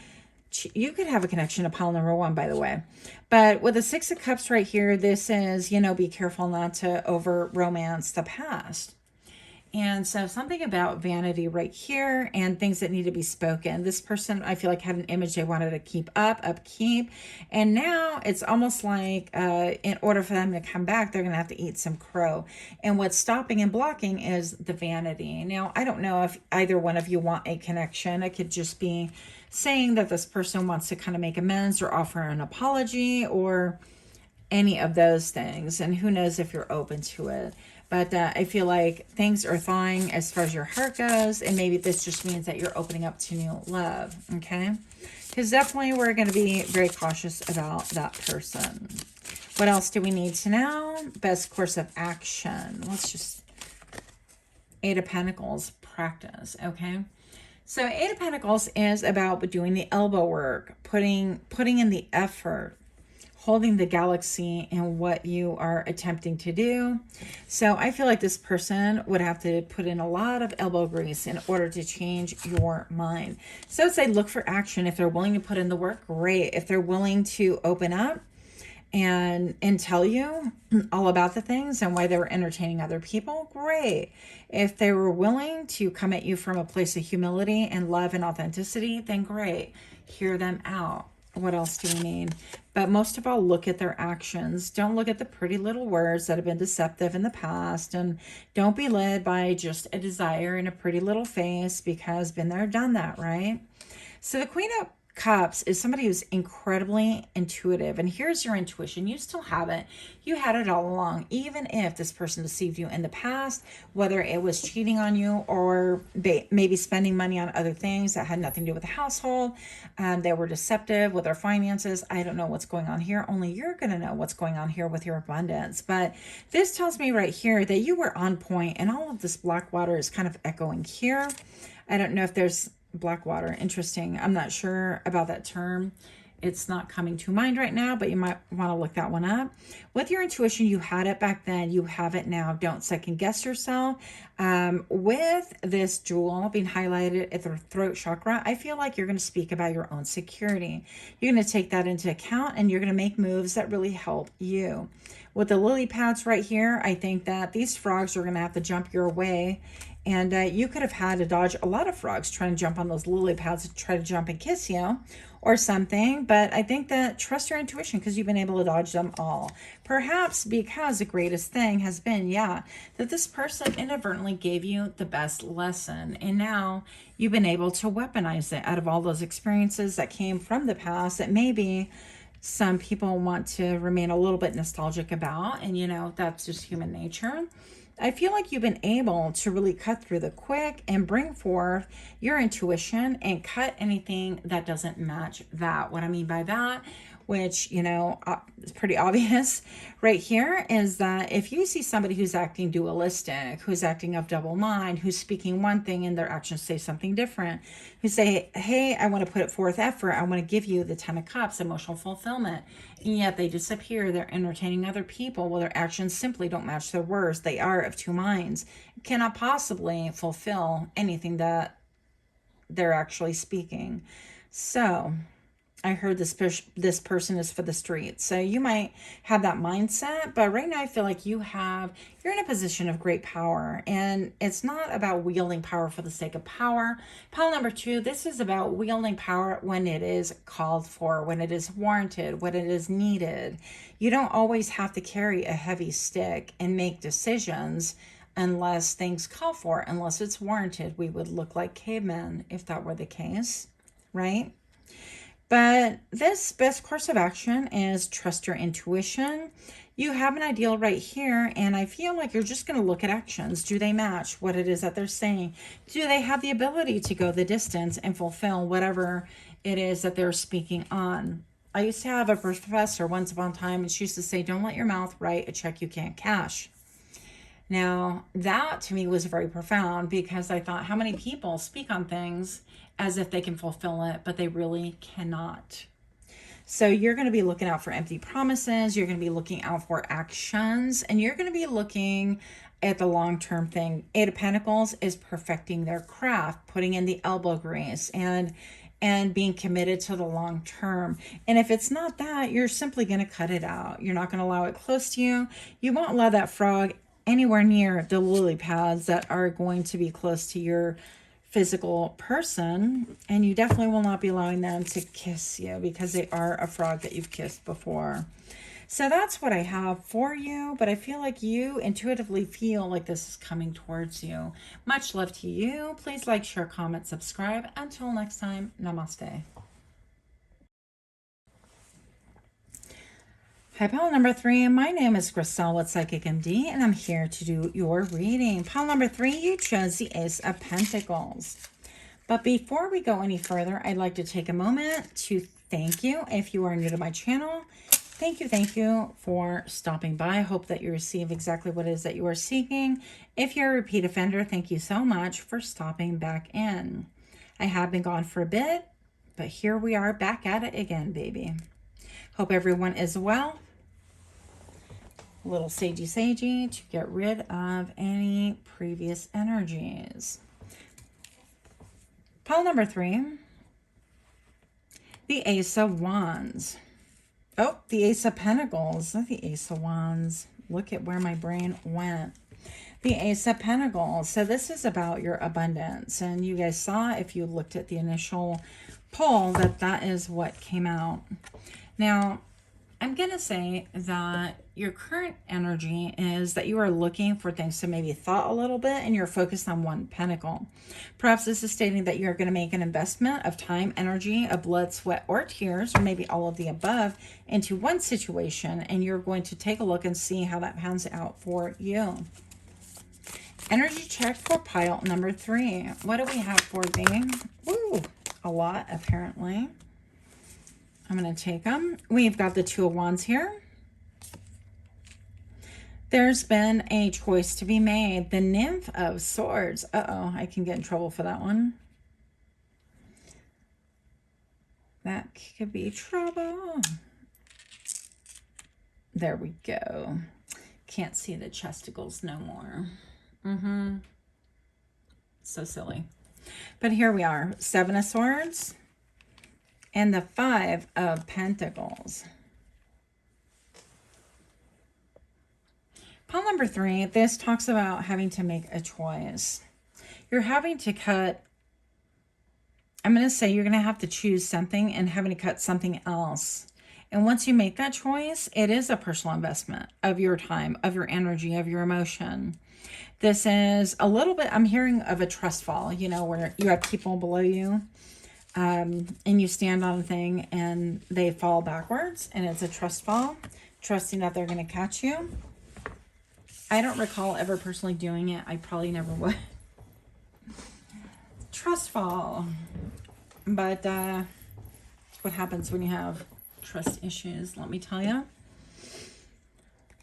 You could have a connection to pile number one, by the way. But with the Six of Cups right here, this is, you know, be careful not to over romance the past. And so something about vanity right here and things that need to be spoken. This person, I feel like, had an image they wanted to keep upkeep. And now it's almost like in order for them to come back, they're going to have to eat some crow. And what's stopping and blocking is the vanity. Now, I don't know if either one of you want a connection. It could just be saying that this person wants to kind of make amends or offer an apology or any of those things. And who knows if you're open to it. But I feel like things are thawing as far as your heart goes. And maybe this just means that you're opening up to new love. Okay? Because definitely we're going to be very cautious about that person. What else do we need to know? Best course of action. Let's just... Eight of Pentacles. Practice. Okay? So Eight of Pentacles is about doing the elbow work. Putting in the effort. Holding the galaxy in what you are attempting to do. So I feel like this person would have to put in a lot of elbow grease in order to change your mind. So I'd say look for action. If they're willing to put in the work, great. If they're willing to open up and tell you all about the things and why they were entertaining other people, great. If they were willing to come at you from a place of humility and love and authenticity, then great. Hear them out. What else do we need? But most of all, look at their actions. Don't look at the pretty little words that have been deceptive in the past. And don't be led by just a desire and a pretty little face, because been there, done that, right? So the Queen of Cups is somebody who's incredibly intuitive. And here's your intuition. You still have it. You had it all along. Even if this person deceived you in the past, whether it was cheating on you or maybe spending money on other things that had nothing to do with the household. They were deceptive with their finances. I don't know what's going on here. Only you're going to know what's going on here with your abundance. But this tells me right here that you were on point, and all of this black water is kind of echoing here. I don't know if there's black water. Interesting. I'm not sure about that term. It's not coming to mind right now, but you might want to look that one up. With your intuition, you had it back then. You have it now. Don't second guess yourself. With this jewel being highlighted at the throat chakra, I feel like you're going to speak about your own security. You're going to take that into account, and you're going to make moves that really help you. With the lily pads right here, I think that these frogs are going to have to jump your way. And you could have had to dodge a lot of frogs trying to jump on those lily pads to try to jump and kiss you or something. But I think that trust your intuition, because you've been able to dodge them all. Perhaps because the greatest thing has been, that this person inadvertently gave you the best lesson. And now you've been able to weaponize it out of all those experiences that came from the past that maybe some people want to remain a little bit nostalgic about. And, that's just human nature. I feel like you've been able to really cut through the quick and bring forth your intuition and cut anything that doesn't match that. What I mean by that, which, you know, is pretty obvious right here, is that if you see somebody who's acting dualistic, who's acting of double mind, who's speaking one thing and their actions say something different, who say, hey, I want to put forth effort, I want to give you the 10 of Cups, emotional fulfillment, and yet they disappear, they're entertaining other people, well, their actions simply don't match their words. They are of two minds, cannot possibly fulfill anything that they're actually speaking. So I heard this person is for the streets. So you might have that mindset, but right now I feel like you're in a position of great power, and it's not about wielding power for the sake of power. Pile number 2, this is about wielding power when it is called for, when it is warranted, when it is needed. You don't always have to carry a heavy stick and make decisions unless things call for, unless it's warranted. We would look like cavemen if that were the case, right? But this best course of action is trust your intuition. You have an ideal right here, and I feel like you're just going to look at actions. Do they match what it is that they're saying? Do they have the ability to go the distance and fulfill whatever it is that they're speaking on? I used to have a professor once upon a time, and she used to say, don't let your mouth write a check you can't cash. Now, that to me was very profound, because I thought, how many people speak on things as if they can fulfill it, but they really cannot. So you're going to be looking out for empty promises. You're going to be looking out for actions, and you're going to be looking at the long-term thing. 8 of Pentacles is perfecting their craft, putting in the elbow grease, and being committed to the long term. And if it's not that, you're simply going to cut it out. You're not going to allow it close to you. You won't allow that frog anywhere near the lily pads that are going to be close to your physical person, and you definitely will not be allowing them to kiss you, because they are a frog that you've kissed before. So that's what I have for you, but I feel like you intuitively feel like this is coming towards you. Much love to you. Please like, share, comment, subscribe. Until next time, namaste. Hi, pile number 3. My name is Griselle with Psychic MD, and I'm here to do your reading. Pile number 3, you chose the Ace of Pentacles. But before we go any further, I'd like to take a moment to thank you. If you are new to my channel, thank you for stopping by. I hope that you receive exactly what it is that you are seeking. If you're a repeat offender, thank you so much for stopping back in. I have been gone for a bit, but here we are back at it again, baby. Hope everyone is well. A little sagey to get rid of any previous energies. Pile number 3, the Ace of Wands. Oh, the Ace of Pentacles, not the Ace of Wands. Look at where my brain went. The Ace of Pentacles. So this is about your abundance. And you guys saw, if you looked at the initial poll, that is what came out. Now, I'm going to say that your current energy is that you are looking for things to maybe thought a little bit, and you're focused on one pentacle. Perhaps this is stating that you're going to make an investment of time, energy, of blood, sweat, or tears, or maybe all of the above, into one situation, and you're going to take a look and see how that pans out for you. Energy check for pile number 3. What do we have for thee? Woo, a lot, apparently. I'm going to take them. We've got the 2 of Wands here. There's been a choice to be made. The Nymph of Swords. Uh-oh, I can get in trouble for that one. That could be trouble. There we go. Can't see the chesticles no more. So silly. But here we are. 7 of Swords. And the 5 of Pentacles. Pile number 3, this talks about having to make a choice. You're having to cut, I'm going to say you're going to have to choose something and having to cut something else. And once you make that choice, it is a personal investment of your time, of your energy, of your emotion. This is a little bit, I'm hearing of a trust fall, you know, where you have people below you. And you stand on a thing and they fall backwards, and it's a trust fall, trusting that they're going to catch you. I don't recall ever personally doing it. I probably never would. Trust fall. But what happens when you have Trust issues, let me tell you,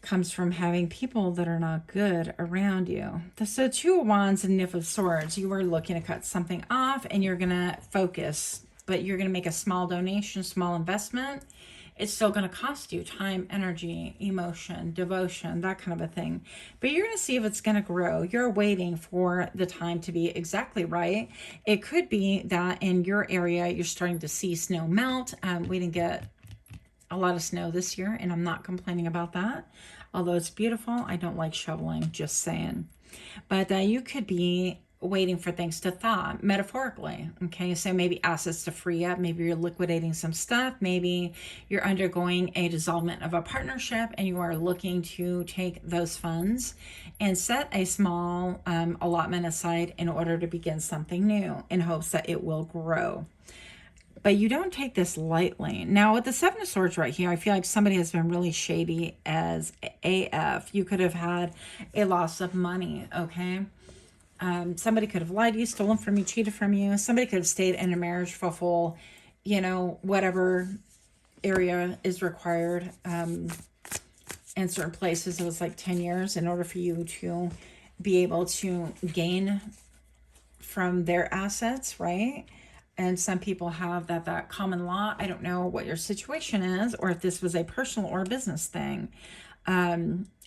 comes from having people that are not good around you. So Two of Wands and Knave of Swords, you are looking to cut something off and you're going to focus, but you're going to make a small donation, small investment. It's still going to cost you time, energy, emotion, devotion, that kind of a thing. But you're going to see if it's going to grow. You're waiting for the time to be exactly right. It could be that in your area, you're starting to see snow melt. We didn't get a lot of snow this year, and I'm not complaining about that. Although it's beautiful, I don't like shoveling, just saying. But you could be waiting for things to thaw, metaphorically. Okay, so maybe assets to free up. Maybe you're liquidating some stuff. Maybe you're undergoing a dissolvement of a partnership and you are looking to take those funds and set a small allotment aside in order to begin something new in hopes that it will grow. But you don't take this lightly. Now, with the Seven of Swords right here, I feel like somebody has been really shady as AF. You could have had a loss of money, okay? Somebody could have lied to you, stolen from you, cheated from you. Somebody could have stayed in a marriage for full, whatever area is required. In certain places, it was like 10 years in order for you to be able to gain from their assets, right? And some people have that common law. I don't know what your situation is or if this was a personal or business thing.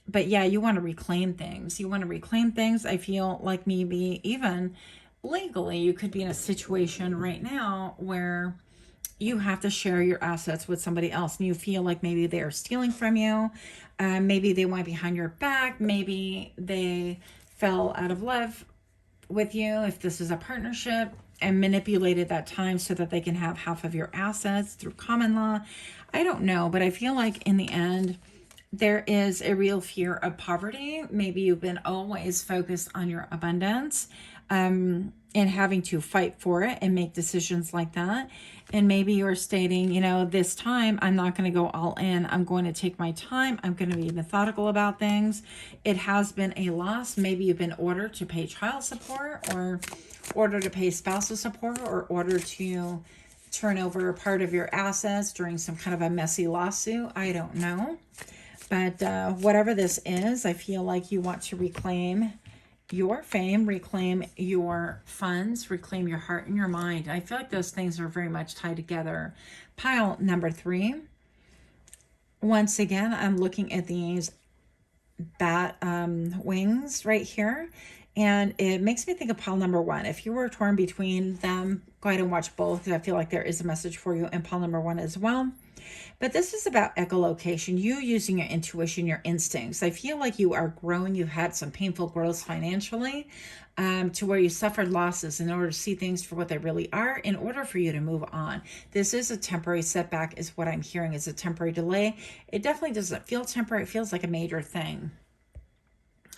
But yeah, you want to reclaim things. You want to reclaim things. I feel like maybe even legally, you could be in a situation right now where you have to share your assets with somebody else and you feel like maybe they are stealing from you. Maybe they went behind your back. Maybe they fell out of love with you if this is a partnership and manipulated that time so that they can have half of your assets through common law. I don't know, but I feel like in the end, there is a real fear of poverty. Maybe you've been always focused on your abundance and having to fight for it and make decisions like that. And maybe you're stating, this time I'm not going to go all in. I'm going to take my time. I'm going to be methodical about things. It has been a loss. Maybe you've been ordered to pay child support or ordered to pay spousal support or ordered to turn over part of your assets during some kind of a messy lawsuit. I don't know. But whatever this is, I feel like you want to reclaim your fame, reclaim your funds, reclaim your heart and your mind. I feel like those things are very much tied together. Pile number 3. Once again, I'm looking at these bat wings right here. And it makes me think of pile number 1. If you were torn between them, go ahead and watch both. I feel like there is a message for you in pile number 1 as well. But this is about echolocation, you using your intuition, your instincts. I feel like you are growing. You've had some painful growth financially to where you suffered losses in order to see things for what they really are in order for you to move on. This is a temporary setback is what I'm hearing is a temporary delay. It definitely doesn't feel temporary. It feels like a major thing.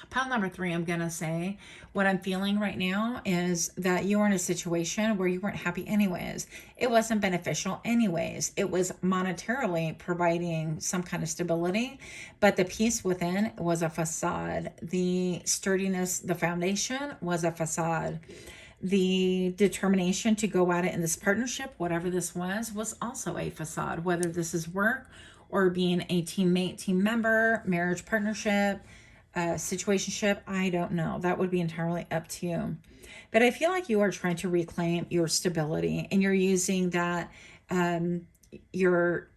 Pile number 3, I'm going to say what I'm feeling right now is that you are in a situation where you weren't happy anyways. It wasn't beneficial anyways. It was monetarily providing some kind of stability, but the peace within was a facade. The sturdiness, the foundation was a facade. The determination to go at it in this partnership, whatever this was also a facade, whether this is work or being a teammate, team member, marriage partnership, situationship, I don't know. That would be entirely up to you. But I feel like you are trying to reclaim your stability and you're using that, your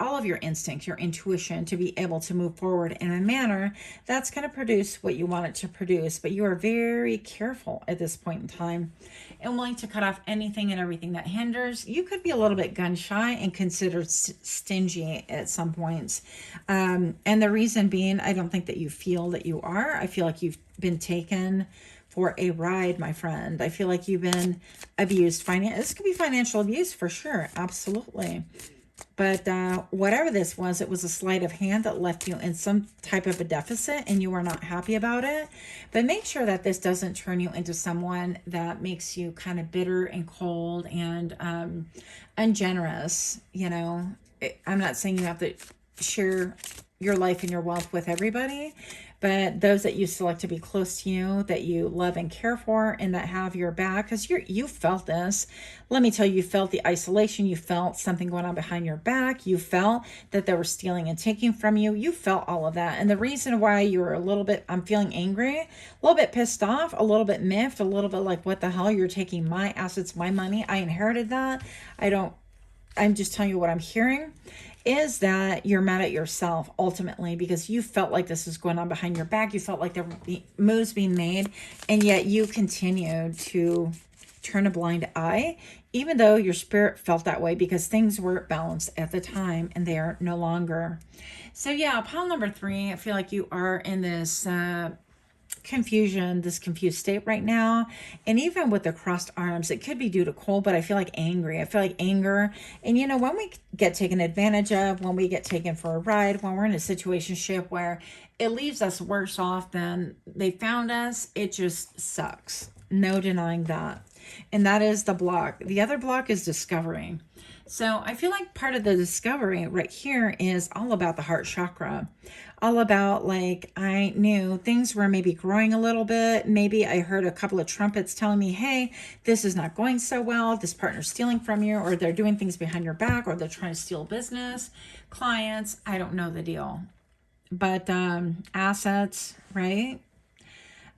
all of your instincts, your intuition to be able to move forward in a manner that's going to produce what you want it to produce. But you are very careful at this point in time and willing to cut off anything and everything that hinders. You could be a little bit gun shy and considered stingy at some points. And the reason being, I don't think that you feel that you are. I feel like you've been taken for a ride, my friend. I feel like you've been abused. This could be financial abuse for sure. Absolutely. But whatever this was, it was a sleight of hand that left you in some type of a deficit and you were not happy about it. But make sure that this doesn't turn you into someone that makes you kind of bitter and cold and ungenerous. I'm not saying you have to share your life and your wealth with everybody, but those that you select to be close to you, that you love and care for, and that have your back, because you felt this. Let me tell you, you felt the isolation. You felt something going on behind your back. You felt that they were stealing and taking from you. You felt all of that. And the reason why you were a little bit, I'm feeling angry, a little bit pissed off, a little bit miffed, a little bit like, what the hell? You're taking my assets, my money. I inherited that. I'm just telling you what I'm hearing is that you're mad at yourself ultimately because you felt like this was going on behind your back. You felt like there were moves being made, and yet you continued to turn a blind eye, even though your spirit felt that way because things were balanced at the time and they are no longer. So yeah, pile number 3, I feel like you are in this confusion, this confused state right now. And even with the crossed arms, it could be due to cold, but I feel like angry. I feel like anger. And you know, when we get taken advantage of, when we get taken for a ride, when we're in a situationship where it leaves us worse off than they found us, it just sucks. No denying that. And that is the block. The other block is discovering. So I feel like part of the discovery right here is all about the heart chakra. All about, like, I knew things were maybe growing a little bit. Maybe I heard a couple of trumpets telling me, hey, this is not going so well. This partner's stealing from you, or they're doing things behind your back, or they're trying to steal business, clients. I don't know the deal. But assets, right?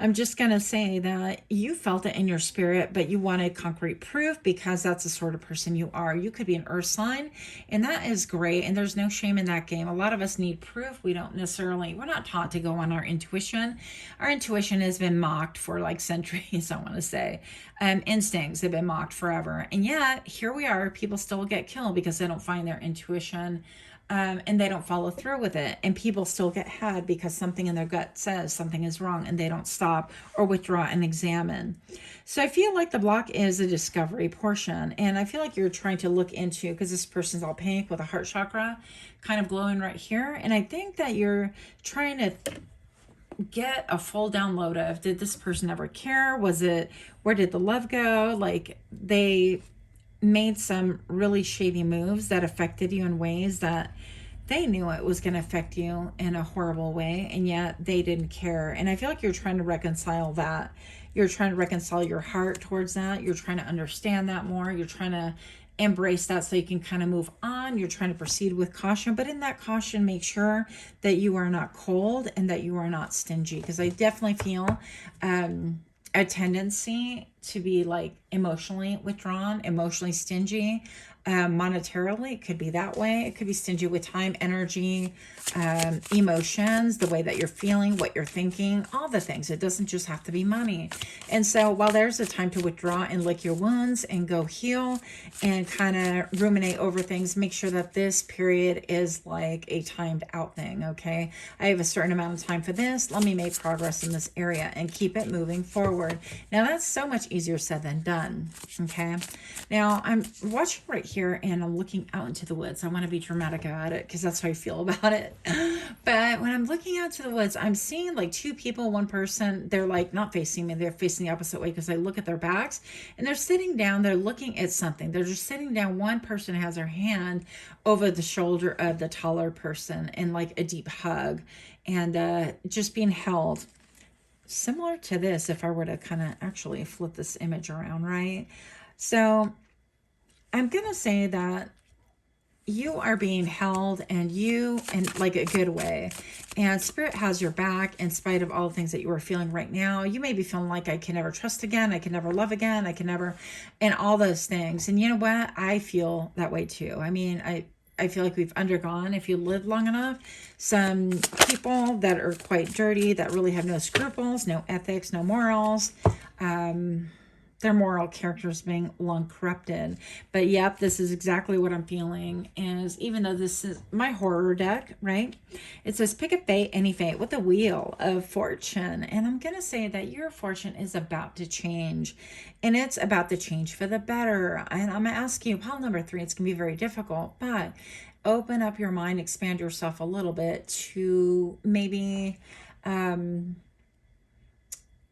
I'm just going to say that you felt it in your spirit, but you wanted concrete proof because that's the sort of person you are. You could be an earth sign, and that is great. And there's no shame in that game. A lot of us need proof. We're not taught to go on our intuition. Our intuition has been mocked for like centuries, I want to say. Instincts have been mocked forever. And yet, here we are. People still get killed because they don't find their intuition. And they don't follow through with it. And people still get had because something in their gut says something is wrong and they don't stop or withdraw and examine. So I feel like the block is the discovery portion. And I feel like you're trying to look into, because this person's all pink with a heart chakra kind of glowing right here. And I think that you're trying to get a full download of, did this person ever care? Where did the love go? Like, they made some really shady moves that affected you in ways that they knew it was going to affect you in a horrible way, and yet they didn't care. And I feel like you're trying to reconcile that. You're trying to reconcile your heart towards that. You're trying to understand that more. You're trying to embrace that so you can kind of move on. You're trying to proceed with caution, but in that caution, make sure that you are not cold and that you are not stingy, because I definitely feel a tendency to be like emotionally withdrawn, emotionally stingy, monetarily. It could be that way. It could be stingy with time, energy, emotions, the way that you're feeling, what you're thinking, all the things. It doesn't just have to be money. And so while there's a time to withdraw and lick your wounds and go heal and kind of ruminate over things, make sure that this period is like a timed out thing, okay? I have a certain amount of time for this. Let me make progress in this area and keep it moving forward. Now, that's so much easier said than done, okay? Now, I'm watching right here and I'm looking out into the woods. I want to be dramatic about it because that's how I feel about it. But when I'm looking out to the woods, I'm seeing like two people, one person, they're like not facing me, they're facing the opposite way because I look at their backs and they're sitting down, they're looking at something. They're just sitting down. One person has their hand over the shoulder of the taller person in like a deep hug and just being held. Similar to this, if I were to kind of actually flip this image around, right? So I'm going to say that you are being held and like a good way, and spirit has your back in spite of all the things that you are feeling right now. You may be feeling like, I can never trust again, I can never love again, I can never, and all those things. And you know what? I feel that way too. I mean, I feel like we've undergone, if you live long enough, some people that are quite dirty, that really have no scruples, no ethics, no morals, their moral characters being long corrupted. But yep, this is exactly what I'm feeling. Is even though this is my horror deck, right? It says pick a fate, any fate, with the wheel of fortune. And I'm going to say that your fortune is about to change. And it's about to change for the better. And I'm going to ask you, pile number 3, it's going to be very difficult, but open up your mind, expand yourself a little bit to maybe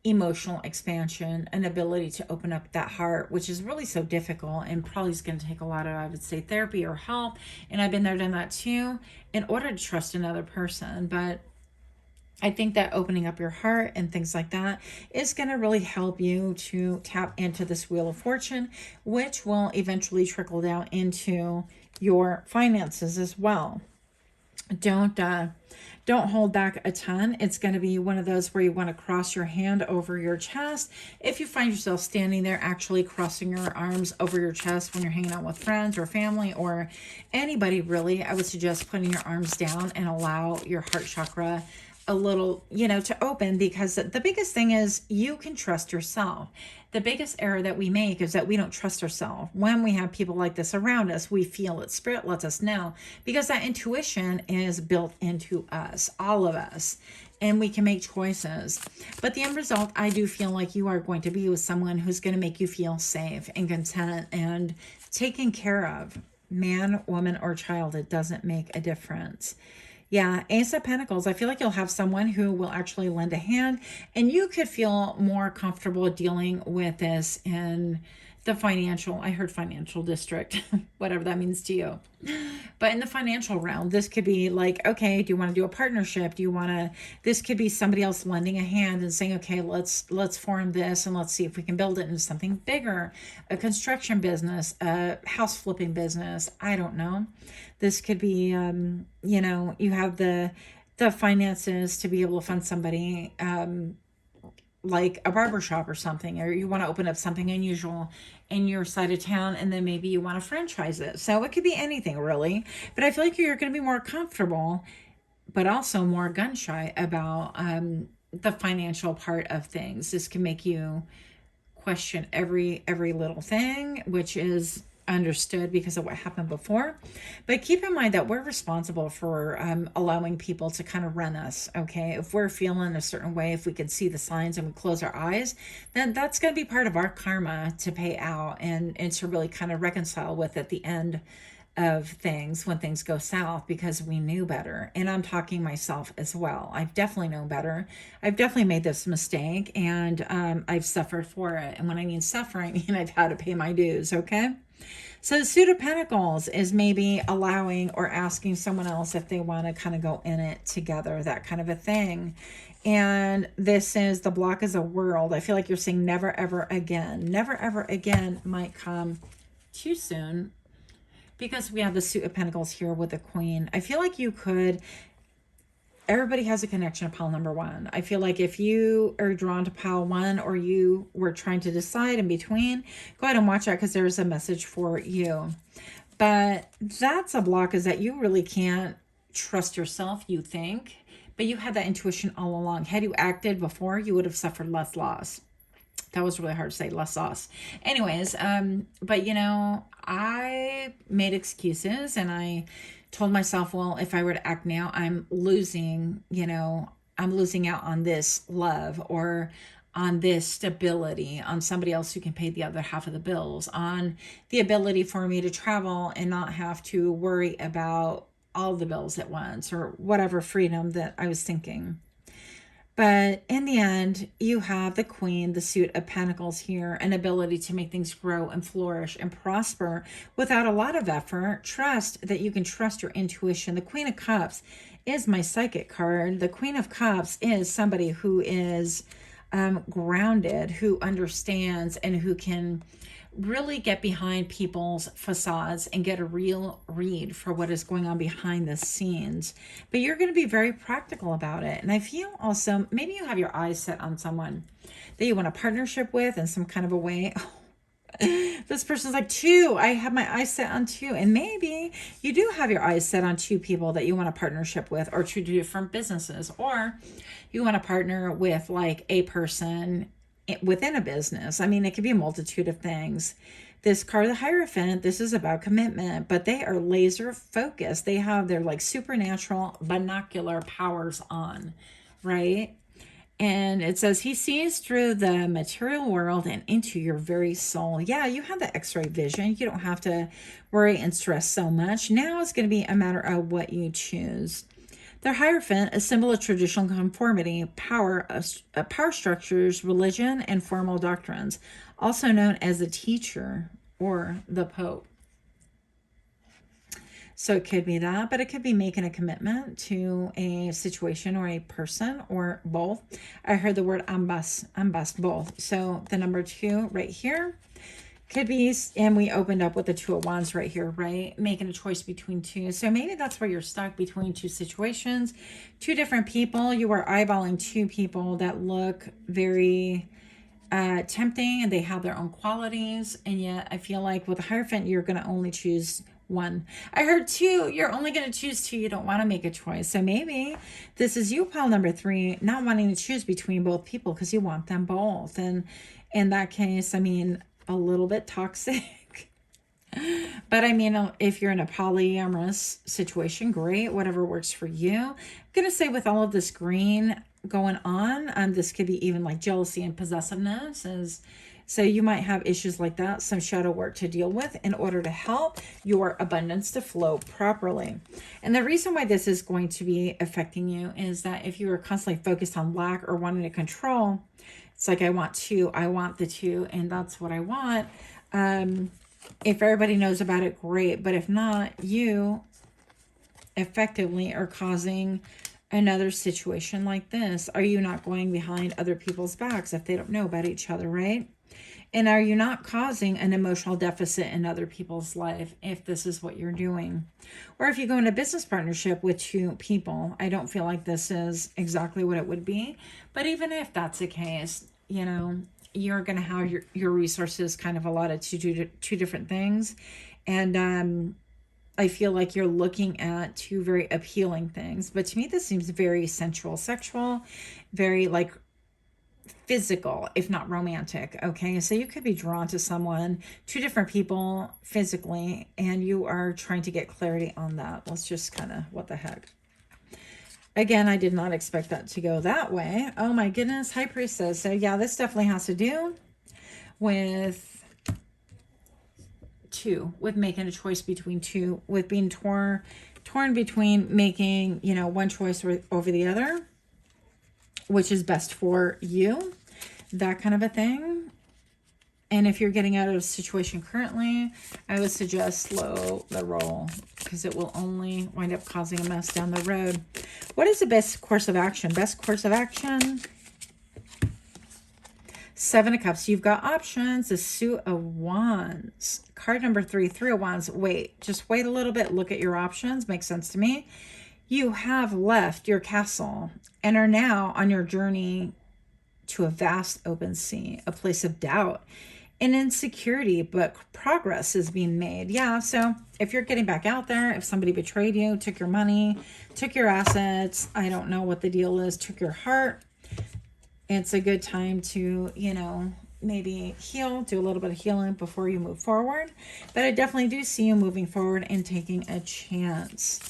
emotional expansion, an ability to open up that heart, which is really so difficult and probably is going to take a lot of, I would say, therapy or help. And I've been there, done that too, in order to trust another person. But I think that opening up your heart and things like that is going to really help you to tap into this Wheel of Fortune, which will eventually trickle down into your finances as well. Don't hold back a ton. It's going to be one of those where you want to cross your hand over your chest. If you find yourself standing there actually crossing your arms over your chest when you're hanging out with friends or family or anybody really, I would suggest putting your arms down and allow your heart chakra a little, to open, because the biggest thing is you can trust yourself. The biggest error that we make is that we don't trust ourselves. When we have people like this around us, we feel it. Spirit lets us know, because that intuition is built into us, all of us, and we can make choices. But the end result, I do feel like you are going to be with someone who's going to make you feel safe and content and taken care of. Man, woman, or child, it doesn't make a difference. Yeah, Ace of Pentacles. I feel like you'll have someone who will actually lend a hand, and you could feel more comfortable dealing with this in the financial, I heard financial district, whatever that means to you. But in the financial realm, this could be like, okay, do you want to do a partnership? This could be somebody else lending a hand and saying, okay, let's form this and let's see if we can build it into something bigger, a construction business, a house flipping business. I don't know. This could be, you have the finances to be able to fund somebody, like a barbershop or something, or you want to open up something unusual in your side of town, and then maybe you want to franchise it. So it could be anything really, but I feel like you're going to be more comfortable, but also more gun shy about the financial part of things. This can make you question every little thing, which is understood because of what happened before. But keep in mind that we're responsible for allowing people to kind of run us. Okay, if we're feeling a certain way, if we can see the signs and we close our eyes, then that's going to be part of our karma to pay out and to really kind of reconcile with at the end of things when things go south, because we knew better. And I'm talking myself as well. I've definitely known better. I've definitely made this mistake, and I've suffered for it. And when I mean suffering, I mean I've had to pay my dues. Okay. So the Suit of Pentacles is maybe allowing or asking someone else if they want to kind of go in it together, that kind of a thing. And this is the block is a world. I feel like you're saying never, ever again. Never, ever again might come too soon, because we have the Suit of Pentacles here with the Queen. I feel like you could... Everybody has a connection to pile number one. I feel like if you are drawn to pile one, or you were trying to decide in between, go ahead and watch out, because there's a message for you. But that's a block, is that you really can't trust yourself, you think, but you had that intuition all along. Had you acted before, you would have suffered less loss. That was really hard to say, less loss. Anyways, but I made excuses, and I told myself, well, if I were to act now, I'm losing out on this love, or on this stability, on somebody else who can pay the other half of the bills, on the ability for me to travel and not have to worry about all the bills at once, or whatever freedom that I was thinking. But in the end, you have the Queen, the Suit of Pentacles here, an ability to make things grow and flourish and prosper without a lot of effort. Trust that you can trust your intuition. The Queen of Cups is my psychic card. The Queen of Cups is somebody who is grounded, who understands, and who can really get behind people's facades and get a real read for what is going on behind the scenes. But you're going to be very practical about it. And I feel also, maybe you have your eyes set on someone that you want a partnership with in some kind of a way. This person's like, two. I have my eyes set on two. And maybe you do have your eyes set on two people that you want a partnership with, or two different businesses, or you want to partner with like a person within a business. I mean, it could be a multitude of things. This card, the Hierophant, this is about commitment, but they are laser focused. They have their like supernatural binocular powers on, right? And it says he sees through the material world and into your very soul. Yeah, you have the X-ray vision. You don't have to worry and stress so much. Now it's going to be a matter of what you choose. The Hierophant, a symbol of traditional conformity, power, power structures, religion, and formal doctrines, also known as the teacher or the Pope. So it could be that, but it could be making a commitment to a situation or a person or both. I heard the word ambas, both. So the number 2 right here could be, and we opened up with the 2 of Wands right here, right? Making a choice between 2. So maybe that's where you're stuck between 2 situations, 2 different people. You are eyeballing 2 people that look very tempting and they have their own qualities. And yet I feel like with the Hierophant, you're going to only choose 1. I heard 2. You're only going to choose 2. You don't want to make a choice. So maybe this is you, pile number 3, not wanting to choose between both people because you want them both. And in that case, I mean, a little bit toxic. But I mean, if you're in a polyamorous situation, great, whatever works for you. I'm going to say with all of this green going on, this could be even like jealousy and possessiveness. So you might have issues like that, some shadow work to deal with in order to help your abundance to flow properly. And the reason why this is going to be affecting you is that if you are constantly focused on lack or wanting to control, it's like, I want the 2, and that's what I want. If everybody knows about it, great. But if not, you effectively are causing another situation like this. Are you not going behind other people's backs if they don't know about each other, right? And are you not causing an emotional deficit in other people's life if this is what you're doing? Or if you go into a business partnership with 2 people, I don't feel like this is exactly what it would be. But even if that's the case, you know, you're going to have your resources kind of allotted to do 2 different things. And I feel like you're looking at 2 very appealing things. But to me, this seems very sensual, sexual, very like physical, if not romantic. Okay, so you could be drawn to someone, 2 different people physically, and you are trying to get clarity on that. Let's just kind of, what the heck. Again, I did not expect that to go that way. Oh my goodness, High Priestess. So yeah, this definitely has to do with 2, with making a choice between 2, with being torn between making, you know, one choice over the other, which is best for you, that kind of a thing. And if you're getting out of a situation currently, I would suggest slow the roll because it will only wind up causing a mess down the road. What is the best course of action? Best course of action? 7 of Cups. You've got options. The Suit of Wands. Card number 3, 3 of Wands. Wait, just wait a little bit. Look at your options. Makes sense to me. You have left your castle and are now on your journey to a vast open sea, a place of doubt and insecurity, but progress is being made. Yeah, so if you're getting back out there, if somebody betrayed you, took your money, took your assets, I don't know what the deal is, took your heart, it's a good time to, you know, maybe heal, do a little bit of healing before you move forward. But I definitely do see you moving forward and taking a chance.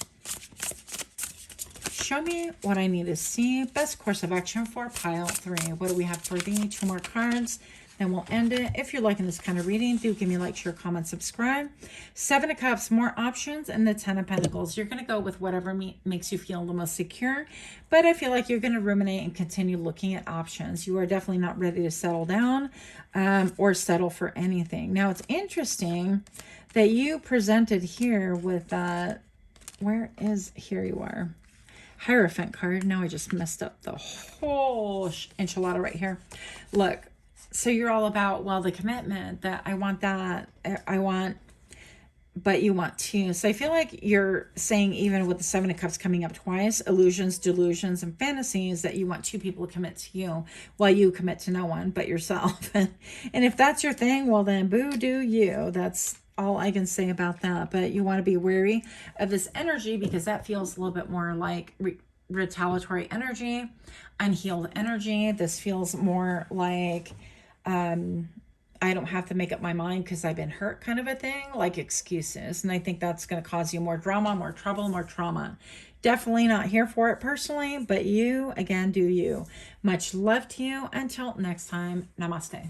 Show me what I need to see. Best course of action for pile 3. What do we have for the 2 more cards? Then we'll end it. If you're liking this kind of reading, do give me a like, share, comment, subscribe. 7 of Cups, more options, and the 10 of Pentacles. You're going to go with whatever makes you feel the most secure, but I feel like you're going to ruminate and continue looking at options. You are definitely not ready to settle down or settle for anything. Now, it's interesting that you presented here with that. Here you are. Hierophant card. Now I just messed up the whole enchilada right here. Look, so you're all about, well, the commitment that I want that, but you want 2. So I feel like you're saying, even with the 7 of Cups coming up twice, illusions, delusions, and fantasies, that you want 2 people to commit to you while you commit to no one but yourself. And if that's your thing, well then boo do you. That's all I can say about that. But you want to be wary of this energy because that feels a little bit more like retaliatory energy, unhealed energy. This feels more like I don't have to make up my mind because I've been hurt kind of a thing, like excuses. And I think that's going to cause you more drama, more trouble, more trauma. Definitely not here for it personally, but you, again, do you. Much love to you. Until next time, namaste.